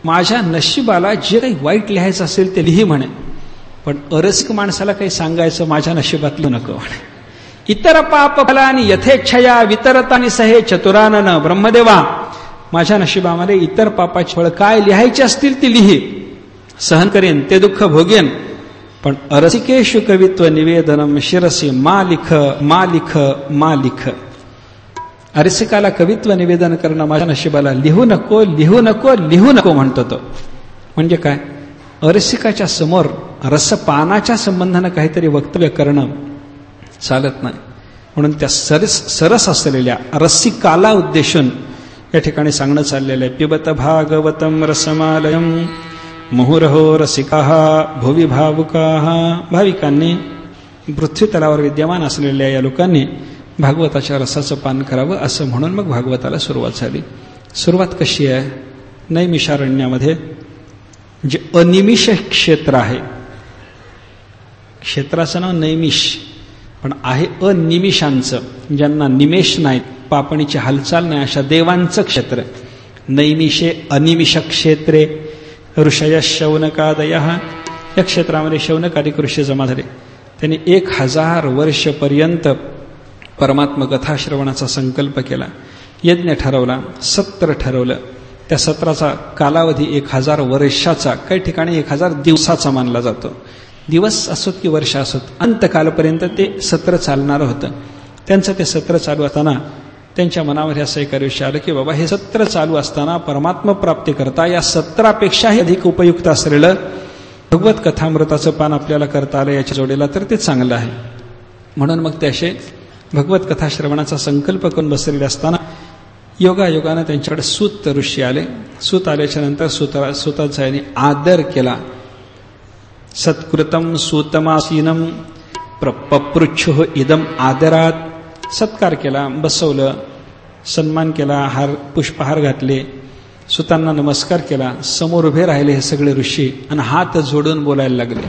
माझ्या नशिबाला जे काही वाईट लिहायचं असेल ते लिही म्हणे, पण अरसिक माणसाला काही सांगायचं माझ्या नशिबातलं नको म्हणे. इतर पाप फलानी यथेच्छया वितरतानी सहे चतुरानन, ब्रह्मदेवा माझ्या नशिबामध्ये इतर पापाची फळ काय लिहायची असतील ती लिही, सहन करेन, ते दुःख भोगेन, पण अरसिकेशु कवित्व निवेदनम शिरसी मा लिख मा लिख मा लिख. अरसिकाला कवित्व निवेदन करणं माझ्या नशिबाला लिहू नको लिहू नको लिहू नको म्हणतो तो. म्हणजे काय? अरसिकाच्या समोर रसपानाच्या संबंधानं काहीतरी वक्तव्य करणं चालत नाही. म्हणून त्या सरस असलेल्या रसिकाला उद्देशून या ठिकाणी सांगणं चाललेलं आहे. पिबत भागवतम रसमालयम मुहुरहो रसिकाहा भुवि भावुकाहा. भाविकांनी, पृथ्वी तलावर विद्यमान असलेल्या या लोकांनी भागवताच्या रसाचं पान करावं असं म्हणून मग भागवताला सुरुवात झाली. सुरुवात कशी आहे? नैमिषारण्यामध्ये जे अनिमिष क्षेत्र आहे, क्षेत्राचं नाव नैमिष पण आहे अनिमिषांचं, ज्यांना निमेष नाहीत, पापणीची हालचाल नाही, अशा देवांचं क्षेत्र. नैमिषे अनिमिष क्षेत्रे ऋषय शौनकादय. या क्षेत्रामध्ये शौनकादिक ऋषी जमा झाले. त्यांनी 1000 वर्षपर्यंत परमात्म कथाश्रवणाचा संकल्प केला. यज्ञ ठरवला, सत्र ठरवलं. त्या सत्राचा कालावधी 1000 वर्षाचा, काही ठिकाणी 1000 दिवसाचा मानला जातो. दिवस असोत की वर्ष असोत, अंतकालपर्यंत ते सत्र चालणारं होतं. त्यांचं ते सत्र चालू असताना त्यांच्या मनामध्ये असं एक विषय आलं की बाबा हे सत्र चालू असताना परमात्म प्राप्ती करता या सत्रापेक्षाही अधिक उपयुक्त असलेलं भगवत कथामृताचं पान आपल्याला करता आलं याच्या जोडीला तर ते चांगलं आहे. म्हणून मग ते असे भगवत कथा श्रवणाचा संकल्प करून बसलेले असताना योगायोगानं त्यांच्याकडे सूत ऋषी आले. सूत आल्याच्या नंतर सुताचा यांनी आदर केला. सत्कृतम सूतमासीनम पपृच्छुः इदम आदरात. सत्कार केला, बसवलं, सन्मान केला, पुष्पहार घातले, सुतांना नमस्कार केला. समोर उभे राहिले हे सगळे ऋषी आणि हात जोडून बोलायला लागले.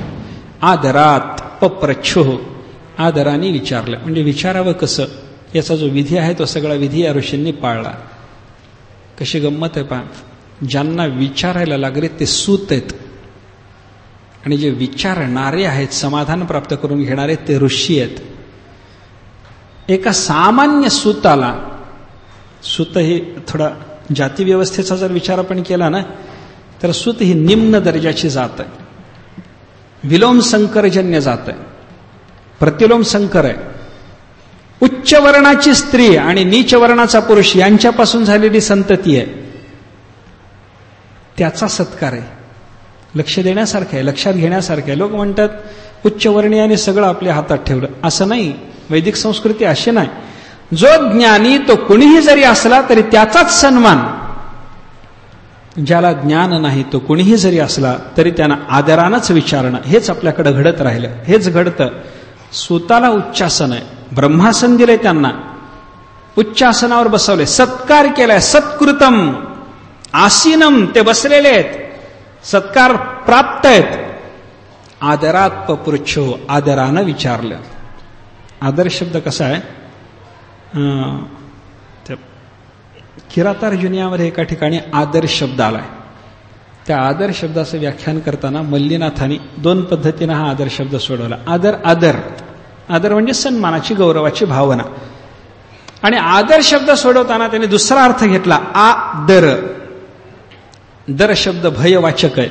आदरात पप्रच्छुः, आदराने विचारलं. म्हणजे विचारावं कसं याचा जो विधी आहे तो सगळा विधी या ऋषींनी पाळला. कशी गंमत आहे पहा, ज्यांना विचारायला लागले ते सूत आहेत आणि जे विचारणारे आहेत, समाधान प्राप्त करून घेणारे ते ऋषी आहेत. एका सामान्य सूताला, सूत ही थोडा जाती व्यवस्थेचा जर विचार आपण केला ना तर सूत ही निम्न दर्जाची जात आहे, विलोम संकरजन्य जात आहे, प्रतिलोम संकर आहे. उच्च वर्णाची स्त्री आणि नीच वर्णाचा पुरुष यांच्यापासून झालेली संतती आहे, त्याचा सत्कार आहे. लक्ष देण्यासारखं आहे, लक्षात घेण्यासारखं आहे. लोक म्हणतात उच्चवर्णीयाने सगळं आपल्या हातात ठेवलं, असं नाही. वैदिक संस्कृती अशी नाही. जो ज्ञानी तो कुणीही जरी असला तरी त्याचाच सन्मान. ज्याला ज्ञान नाही तो कुणीही जरी असला तरी त्यांना आदरानंच विचारणं, हेच आपल्याकडे घडत राहिलं, हेच घडतं. सूताला उच्चासन आहे, ब्रह्मासन दिले त्यांना, उच्चासनावर बसवले, सत्कार केलाय. सत्कृतम आसीनम, ते बसलेले आहेत, सत्कार प्राप्त आहेत. आदरात पपृच्छो, आदरानं विचारलं. आदर शब्द कसा आहे, किरातार्जुनियामध्ये एका ठिकाणी आदर शब्द आलाय. त्या आदर शब्दाचं व्याख्यान करताना मल्लीनाथांनी 2 पद्धतीनं हा आदर शब्द सोडवला. आदर आदर आदर म्हणजे सन्मानाची, गौरवाची भावना. आणि आदर शब्द सोडवताना त्याने दुसरा अर्थ घेतला, आदर. दर शब्द भयवाचक आहे.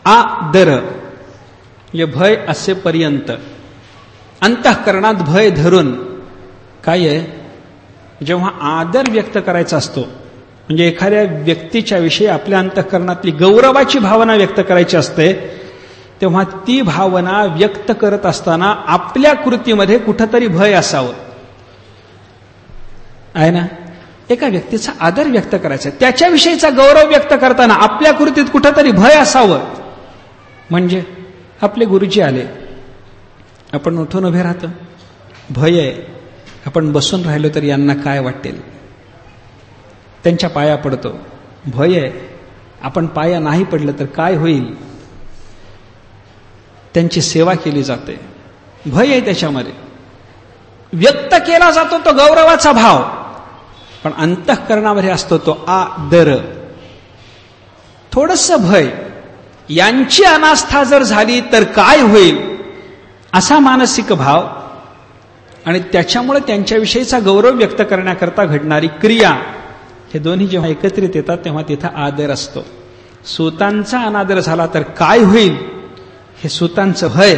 आदर म्हणजे भय असेपर्यंत, अंतःकरणात भय धरून. काय आहे, जेव्हा आदर व्यक्त करायचा असतो म्हणजे एखाद्या व्यक्तीच्या विषयी आपल्या अंतःकरणातली गौरवाची भावना व्यक्त करायची असते, तेव्हा ती भावना व्यक्त करत असताना आपल्या कृतीमध्ये कुठंतरी भय असावं, आहे ना. एका व्यक्तीचा आदर व्यक्त करायचा, त्याच्याविषयीचा गौरव व्यक्त करताना आपल्या कृतीत कुठंतरी भय असावं. म्हणजे आपले गुरुजी आले, आपण उठून उभे राहतो, भय आहे. आपण बसून राहिलो तर यांना काय वाटेल, त्यांच्या पाया पडतो, भय आहे. आपण पाया नाही पडलं तर काय होईल, त्यांची सेवा केली जाते, भय आहे त्याच्यामध्ये. व्यक्त केला जातो तो गौरवाचा भाव, पण अंतःकरणामध्ये असतो तो आदर, थोडंसं भय. यांची अनास्था जर झाली तर काय होईल असा मानसिक भाव, आणि त्याच्यामुळे त्यांच्याविषयीचा गौरव व्यक्त करण्याकरता घडणारी क्रिया, हे दोन्ही जेव्हा एकत्रित येतात तेव्हा तिथं आदर असतो. सूतांचा अनादर झाला तर काय होईल हे सूतांचं भय,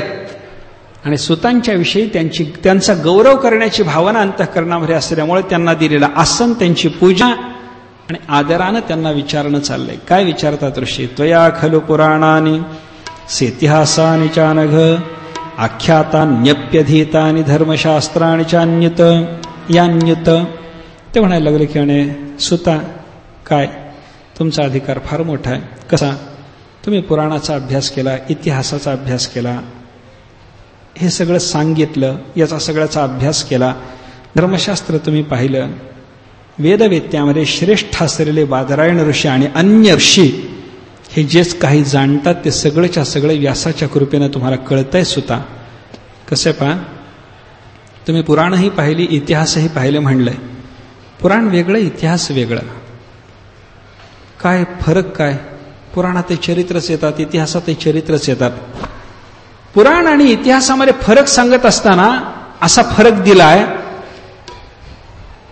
आणि सूतांच्या विषयी त्यांचा गौरव करण्याची भावना अंतःकरणामध्ये असल्यामुळे त्यांना दिलेलं आसन, त्यांची पूजा आणि आदरानं त्यांना विचारणं चाललंय. काय विचारतात ऋषी, त्वया खलु पुराणानि सेतिहासानि चानघ आख्यातान्यप्यधीतानि धर्मशास्त्राणि चान्युत यान्युत. ते म्हणायला लागले की म्हणे, सुता काय तुमचा अधिकार फार मोठा आहे. कसा, तुम्ही पुराणाचा अभ्यास केला, इतिहासाचा अभ्यास केला, हे सगळं सांगितलं, याचा सगळ्याचा अभ्यास केला, धर्मशास्त्र तुम्ही पाहिलं, वेदवेत्यामध्ये श्रेष्ठ असलेले बादरायण ऋषी आणि अन्य ऋषी हे जेच काही जाणतात ते सगळेच्या सगळे व्यासाच्या कृपेनं तुम्हाला कळतंय. सुता कसं पहा, तुम्ही पुराणही पाहिली, इतिहासही पाहिले म्हणलंय. पुराण वेगळं, इतिहास वेगळं. काय फरक काय, पुराणातही चरित्रच येतात, इतिहासातही चरित्रच येतात. पुराण आणि इतिहासामध्ये फरक सांगत असताना असा फरक दिलाय,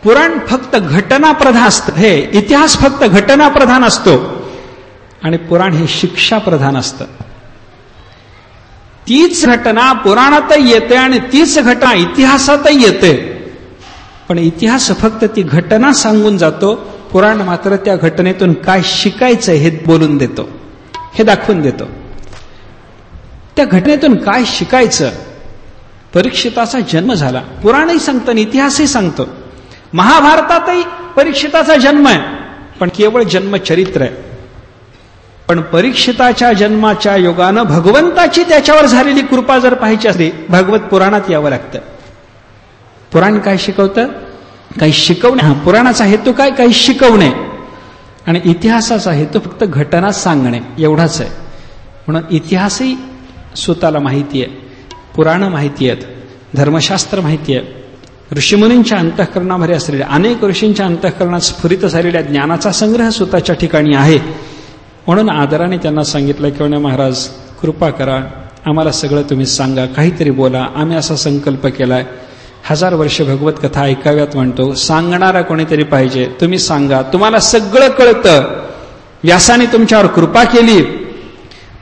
पुराण फक्त घटनाप्रधान असतं, हे इतिहास फक्त घटनाप्रधान असतो, आणि पुराण हे शिक्षा प्रधान असतं. तीच घटना पुराणातही येते आणि तीच घटना इतिहासातही येते, पण इतिहास फक्त ती घटना सांगून जातो, पुराण मात्र त्या घटनेतून काय शिकायचं हे बोलून देतो, हे दाखवून देतो. त्या घटनेतून काय शिकायचं. परीक्षिताचा जन्म झाला, पुराणही सांगतं आणि इतिहासही सांगतो. महाभारतातही परीक्षिताचा जन्म आहे, पण केवळ जन्मचरित्र आहे. पण परीक्षिताच्या जन्माच्या योगानं भगवंताची त्याच्यावर झालेली कृपा जर पाहायची असली, भागवत पुराणात यावं लागतं. पुराण काय शिकवतं? काही शिकवणे. पुराणाचा हेतू काय? काही शिकवणे. आणि इतिहासाचा हेतू फक्त घटना सांगणे एवढाच आहे. म्हणून इतिहासही स्वतःला माहिती आहे, पुराणं माहिती आहेत, धर्मशास्त्र माहिती आहे, ऋषीमुनींच्या अंतःकरणामध्ये असलेल्या अनेक ऋषींच्या अंतःकरणात स्फुरित झालेल्या ज्ञानाचा संग्रह स्वतःच्या ठिकाणी आहे. म्हणून आदराने त्यांना सांगितलं की महाराज कृपा करा, आम्हाला सगळं तुम्ही सांगा, काहीतरी बोला. आम्ही असा संकल्प केलाय, 1000 वर्ष भगवत कथा ऐकाव्यात म्हणतो, सांगणारा कोणीतरी पाहिजे. तुम्ही सांगा, तुम्हाला सगळं कळतं. व्यासाने तुमच्यावर कृपा केली.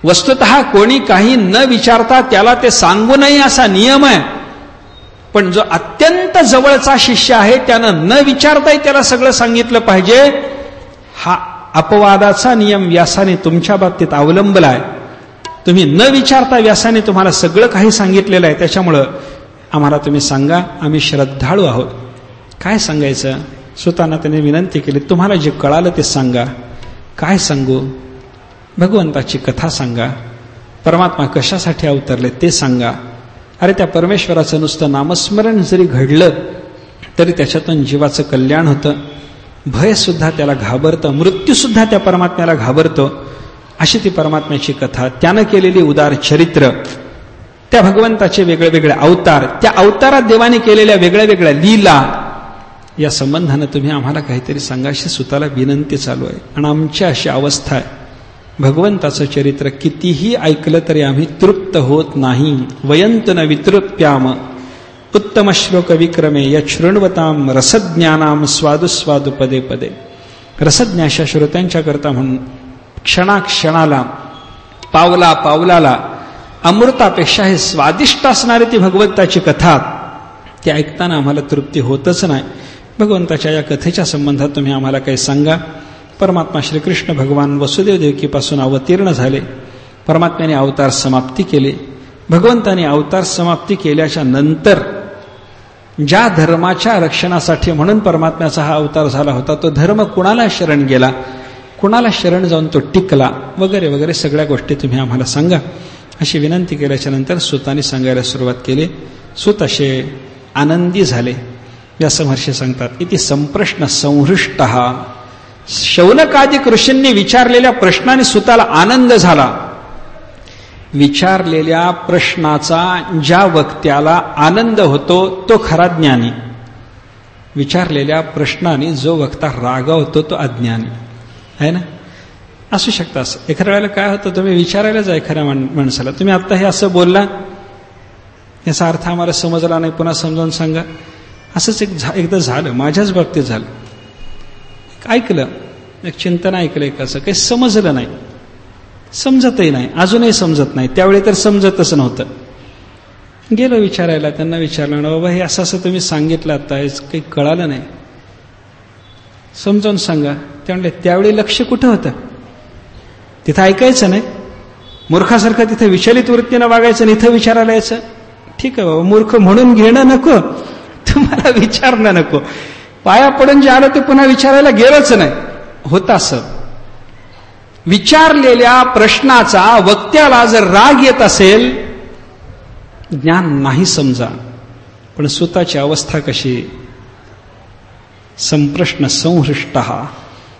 वस्तुतः कोणी काही न विचारता त्याला ते सांगू नये असा नियम आहे. पण जो अत्यंत जवळचा शिष्य आहे त्यानं न विचारताही त्याला सगळं सांगितलं पाहिजे. हा अपवादाचा नियम व्यासाने तुमच्या बाबतीत अवलंबलाय. तुम्ही न विचारता व्यासाने तुम्हाला सगळं काही सांगितलेलं आहे. त्याच्यामुळं आम्हाला तुम्ही सांगा, आम्ही श्रद्धाळू आहोत. काय सांगायचं? स्वतःना त्याने विनंती केली, तुम्हाला जे कळालं ते सांगा. काय सांगू? भगवंताची कथा सांगा. परमात्मा कशासाठी अवतरले ते सांगा. अरे त्या परमेश्वराचं नुसतं नामस्मरण जरी घडलं तरी त्याच्यातून जीवाचं कल्याण होतं. भयसुद्धा त्याला घाबरतं, मृत्यूसुद्धा त्या परमात्म्याला घाबरतो. अशी ती परमात्म्याची कथा, त्यानं केलेली उदार चरित्र, त्या भगवंताचे वेगळे वेगळे अवतार, त्या अवतारात देवाने केलेल्या वेगळ्या वेगळ्या लीला, या संबंधानं तुम्ही आम्हाला काहीतरी सांगा अशी स्वतःला विनंती चालू आहे. आणि आमची अशी अवस्था आहे, भगवंताचं चरित्र कितीही ऐकलं तरी आम्ही तृप्त होत नाही. वयंत न वितृप्याम उत्तम श्लोक विक्रमे यशृण्वताम रसज्ञानाम स्वादुस्वादु पदे पदे. रसज्ञाशा श्रोत्यांच्या करता म्हणून क्षणाक्षणाला, पावला पावलाला अमृतापेक्षा हे स्वादिष्ट असणारी ती भगवंताची कथा, ती ऐकताना आम्हाला तृप्ती होतच नाही. भगवंताच्या या कथेच्या संबंधात तुम्ही आम्हाला काही सांगा. परमात्मा श्रीकृष्ण भगवान वसुदेव देवकीपासून अवतीर्ण झाले. परमात्म्याने अवतार समाप्ती केली. भगवंताने अवतार समाप्ती केल्याच्या नंतर ज्या धर्माच्या रक्षणासाठी म्हणून परमात्म्याचा हा अवतार झाला होता, तो धर्म कुणाला शरण गेला, कुणाला शरण जाऊन तो टिकला, वगैरे वगैरे सगळ्या गोष्टी तुम्ही आम्हाला सांगा अशी विनंती केल्याच्या नंतर सुतांनी सांगायला सुरुवात केली. सुत असे आनंदी झाले. व्यास महर्षी सांगतात, इति संप्रश्न संहृष्टः. शौनकादिक ऋषींनी विचारलेल्या प्रश्नाने सुताला आनंद झाला. विचारलेल्या प्रश्नाचा ज्या वक्त्याला आनंद होतो तो खरा ज्ञानी. विचारलेल्या प्रश्नाने जो वक्ता रागावतो तो अज्ञानी आहे ना. असू शकतं असं. एखाद्या वेळेला काय होतं, तुम्ही विचारायला जा एखाद्या माणसाला, तुम्ही आता हे असं बोलला, याचा अर्थ आम्हाला समजला नाही, पुन्हा समजावून सांगा. असंच एकदा झालं, माझ्याच बाबतीत झालं. ऐकलं, एक चिंतन ऐकलं, एक असं काही समजलं नाही, समजतही नाही, अजूनही समजत नाही. त्यावेळी तर समजतच नव्हतं. गेलो विचारायला, त्यांना विचारलं ना, बाबा हे असं असं तुम्ही सांगितलं, आता काही कळालं नाही, समजावून सांगा. ते म्हणले, त्यावेळी लक्ष कुठं होतं, तिथं ऐकायचं नाही, मूर्खासारखं तिथं विचलित वृत्तीनं वागायचं, इथं विचारायला यायचं. ठीक आहे बाबा, मूर्ख म्हणून घेणं नको, तुम्हाला विचारणं नको. पाया पडून जे आलं ते पुन्हा विचारायला गेलंच नाही. होतं असं. विचारलेल्या प्रश्नाचा वक्त्याला जर राग येत असेल, ज्ञान नाही समजा. पण सुताची अवस्था कशी, संप्रश्न संहृष्टः.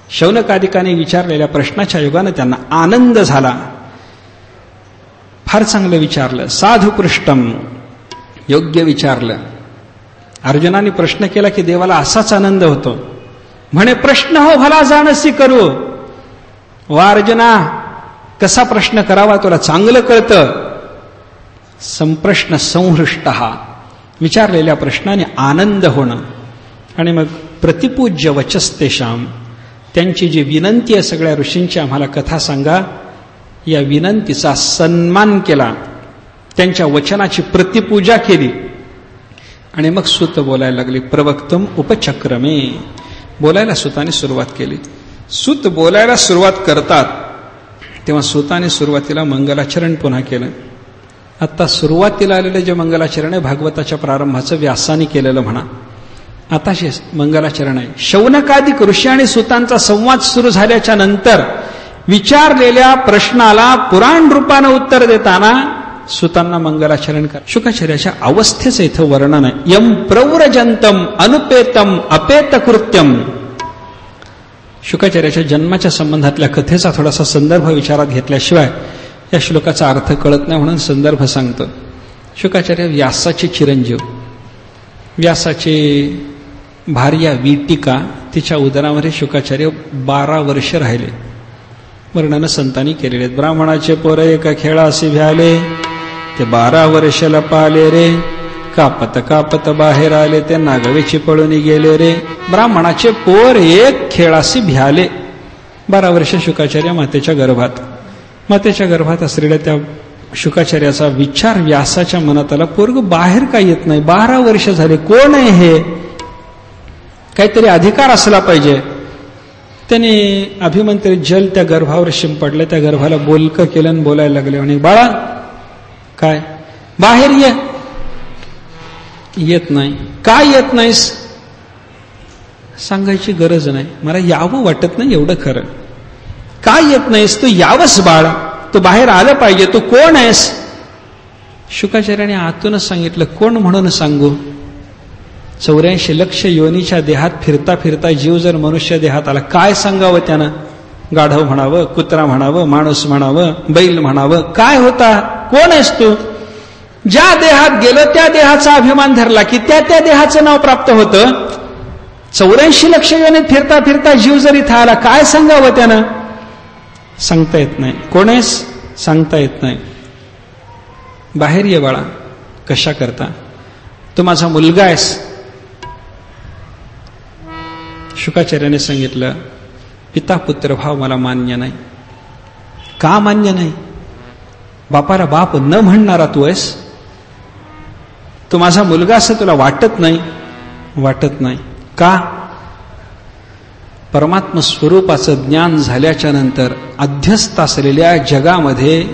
शौनकादिकाने विचारलेल्या प्रश्नाच्या योगाने त्यांना आनंद झाला. फार चांगलं विचारलं, साधुपृष्टम, योग्य विचारलं. अर्जुनाने प्रश्न केला की देवाला असाच आनंद होतो. म्हणे, प्रश्न हो भला जाणसी करू. वा अर्जुना, कसा प्रश्न करावा तुला चांगलं कळतं. संप्रश्न संहृष्टः, विचारलेल्या प्रश्नाने आनंद होणं. आणि मग प्रतिपूज्य वचस्तेषाम, त्यांची जी विनंती आहे सगळ्या ऋषींची, आम्हाला कथा सांगा, या विनंतीचा सन्मान केला, त्यांच्या वचनाची प्रतिपूजा केली. आणि मग सुत बोलायला लागली. प्रवक्तुम उपचक्रमे, बोलायला सुताने सुरुवात केली. सुत बोलायला सुरुवात करतात तेव्हा सुताने सुरुवातीला मंगलाचरण पुन्हा केलं. आता सुरुवातीला आलेलं जे मंगलाचरण आहे भागवताच्या प्रारंभाचं व्यासाने केलेलं म्हणा. आता मंगलाचरण आहे. शौनकादिक ऋषी आणि सुतांचा संवाद सुरू झाल्याच्या नंतर विचारलेल्या प्रश्नाला पुराण रूपानं उत्तर देताना सुतांना मंगलाचरण करा. शुकाचार्याच्या अवस्थेचं इथं वर्णन आहे. यम प्रव्रजंतम अनुपेतम अपेतकृत्यम. शुकाचार्याच्या जन्माच्या संबंधातल्या कथेचा थोडासा संदर्भ विचारात घेतल्याशिवाय या श्लोकाचा अर्थ कळत नाही, म्हणून संदर्भ सांगतो. शुकाचार्य व्यासाचे चिरंजीव, व्यासाचे भार्या विटिका, तिच्या उदरामध्ये शुकाचार्य 12 वर्ष राहिले. वर्णन संतांनी केलेले. ब्राह्मणाचे पोर एका खेळाशी भ्याले, ते 12 वर्षाला पाले रे. कापत कापत बाहेर आले, ते नागवेची पळून गेले रे. ब्राह्मणाचे पोर एक खेळाशी भ्याले. 12 वर्ष शुकाचार्य मातेच्या गर्भात. मातेच्या गर्भात असलेल्या त्या शुकाचार्याचा विचार व्यासाच्या मनात आला, पोरग बाहेर का येत नाही, 12 वर्ष झाले, कोण आहे हे, काहीतरी अधिकार असला पाहिजे. त्याने अभिमंत्रित जल त्या गर्भावर शिंपडलं, त्या गर्भाला बोलकं केलं आणि बोलायला लागले. आणि बाळा काय बाहेर ये. येत नाही. काय येत नाहीस? सांगायची गरज नाही, मला यावं वाटत नाही, एवढं खरं. काय येत नाहीस? तू यावंस बाळ, तू बाहेर आलं पाहिजे. तू कोण आहेस? शुकाचार्याने आतूनच सांगितलं. कोण म्हणून सांगू? 84 लक्ष योनीच्या देहात फिरता फिरता जीव जर मनुष्य देहात आला, काय सांगावं त्यानं? गाढव म्हणावं, कुत्रा म्हणावं, माणूस म्हणावं, बैल म्हणावं, काय होता? कोण आहेस तू? ज्या देहात गेलं त्या देहाचा अभिमान धरला की त्या देहाचं नाव प्राप्त होतं. 84 लक्ष योनीत फिरता फिरता जीव जर इथं आला, काय सांगावं त्यानं? सांगता येत नाही. कोण आहेस? सांगता येत नाही. बाहेर ये बाळा. कशा करता? तू माझा मुलगा आहेस. शुकाचार्याने सांगितलं, पिता पुत्र भाव मला मान्य नाही. का मान्य नाही? बापाला बाप न म्हणणारा तू आहेस. तू माझा मुलगा असं तुला वाटत नाही? वाटत नाही. का? परमात्म स्वरूपाचं ज्ञान झाल्याच्या नंतर अध्यस्त असलेल्या जगामध्ये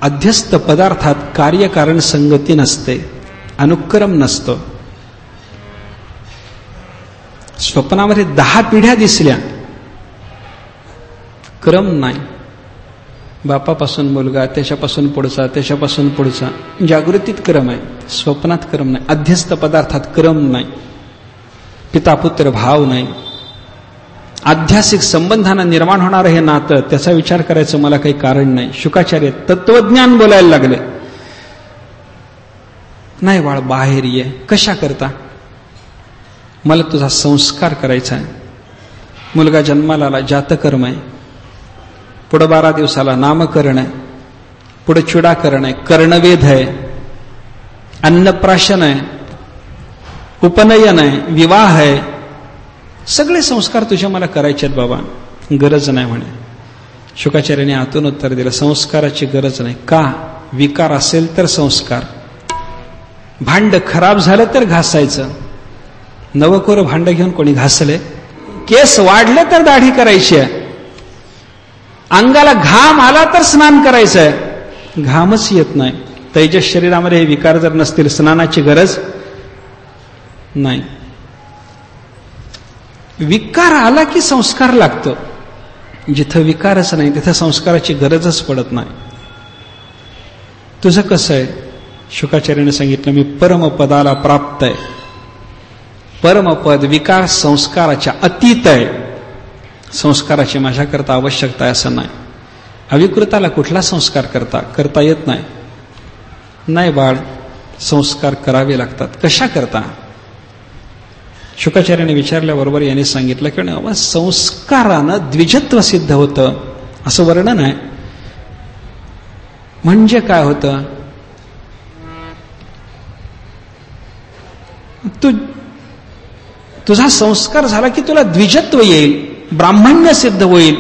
अध्यस्त पदार्थात कार्यकारण संगती नसते, अनुक्रम नसतो. स्वप्नामध्ये 10 पिढ्या दिसल्या, क्रम नाही. बापापासून मुलगा, त्याच्यापासून पुढचा, त्याच्यापासून पुढचा. जागृतीत क्रम आहे, स्वप्नात क्रम नाही. अध्यस्त पदार्थात क्रम नाही. पिता पुत्र भाव नाही. आध्यासिक संबंधांना निर्माण होणारं हे नातं, त्याचा विचार करायचं मला काही कारण नाही. शुकाचार्य तत्वज्ञान बोलायला लागले. नाही बाळ, बाहेर ये. कशा करता? मला तुझा संस्कार करायचा आहे. मुलगा जन्माला आला, जातकर्म आहे. पुढं 12 दिवसाला नामकरण आहे. पुढे चुडाकरण आहे, कर्णवेध आहे, अन्नप्राशन आहे, उपनयन आहे, विवाह आहे. सगळे संस्कार तुझे मला करायचे आहेत बाबा. गरज नाही म्हणे. शुकाचार्याने आतून उत्तर दिलं, संस्काराची गरज नाही. का? विकार असेल तर संस्कार. भांड खराब झालं तर घासायचं. नवकोर भांड घेऊन कोणी घासले? केस वाढले तर दाढी करायची आहे. अंगाला घाम आला तर स्नान करायचं आहे. घामच येत नाही. तेजस शरीरामध्ये हे विकार जर नसतील, स्नानाची गरज नाही. विकार आला की संस्कार लागतो. जिथं विकारच नाही तिथं संस्काराची गरजच पडत नाही. तुझं कसं आहे? शुकाचार्याने सांगितलं, मी परमपदाला प्राप्त आहे. परमपद विकार संस्काराच्या अतीत आहे. संस्काराची माझ्याकरता आवश्यकता आहे असं नाही. अविकृताला कुठला संस्कार करता येत नाही. नाही बाळ, संस्कार करावे लागतात. कशा करता? शुकाचार्याने विचारल्याबरोबर यांनी सांगितलं की संस्कारानं द्विजत्व सिद्ध होतं असं वर्णन आहे. म्हणजे काय होतं? तुझा संस्कार झाला की तुला द्विजत्व येईल, ब्राह्मण्य सिद्ध होईल.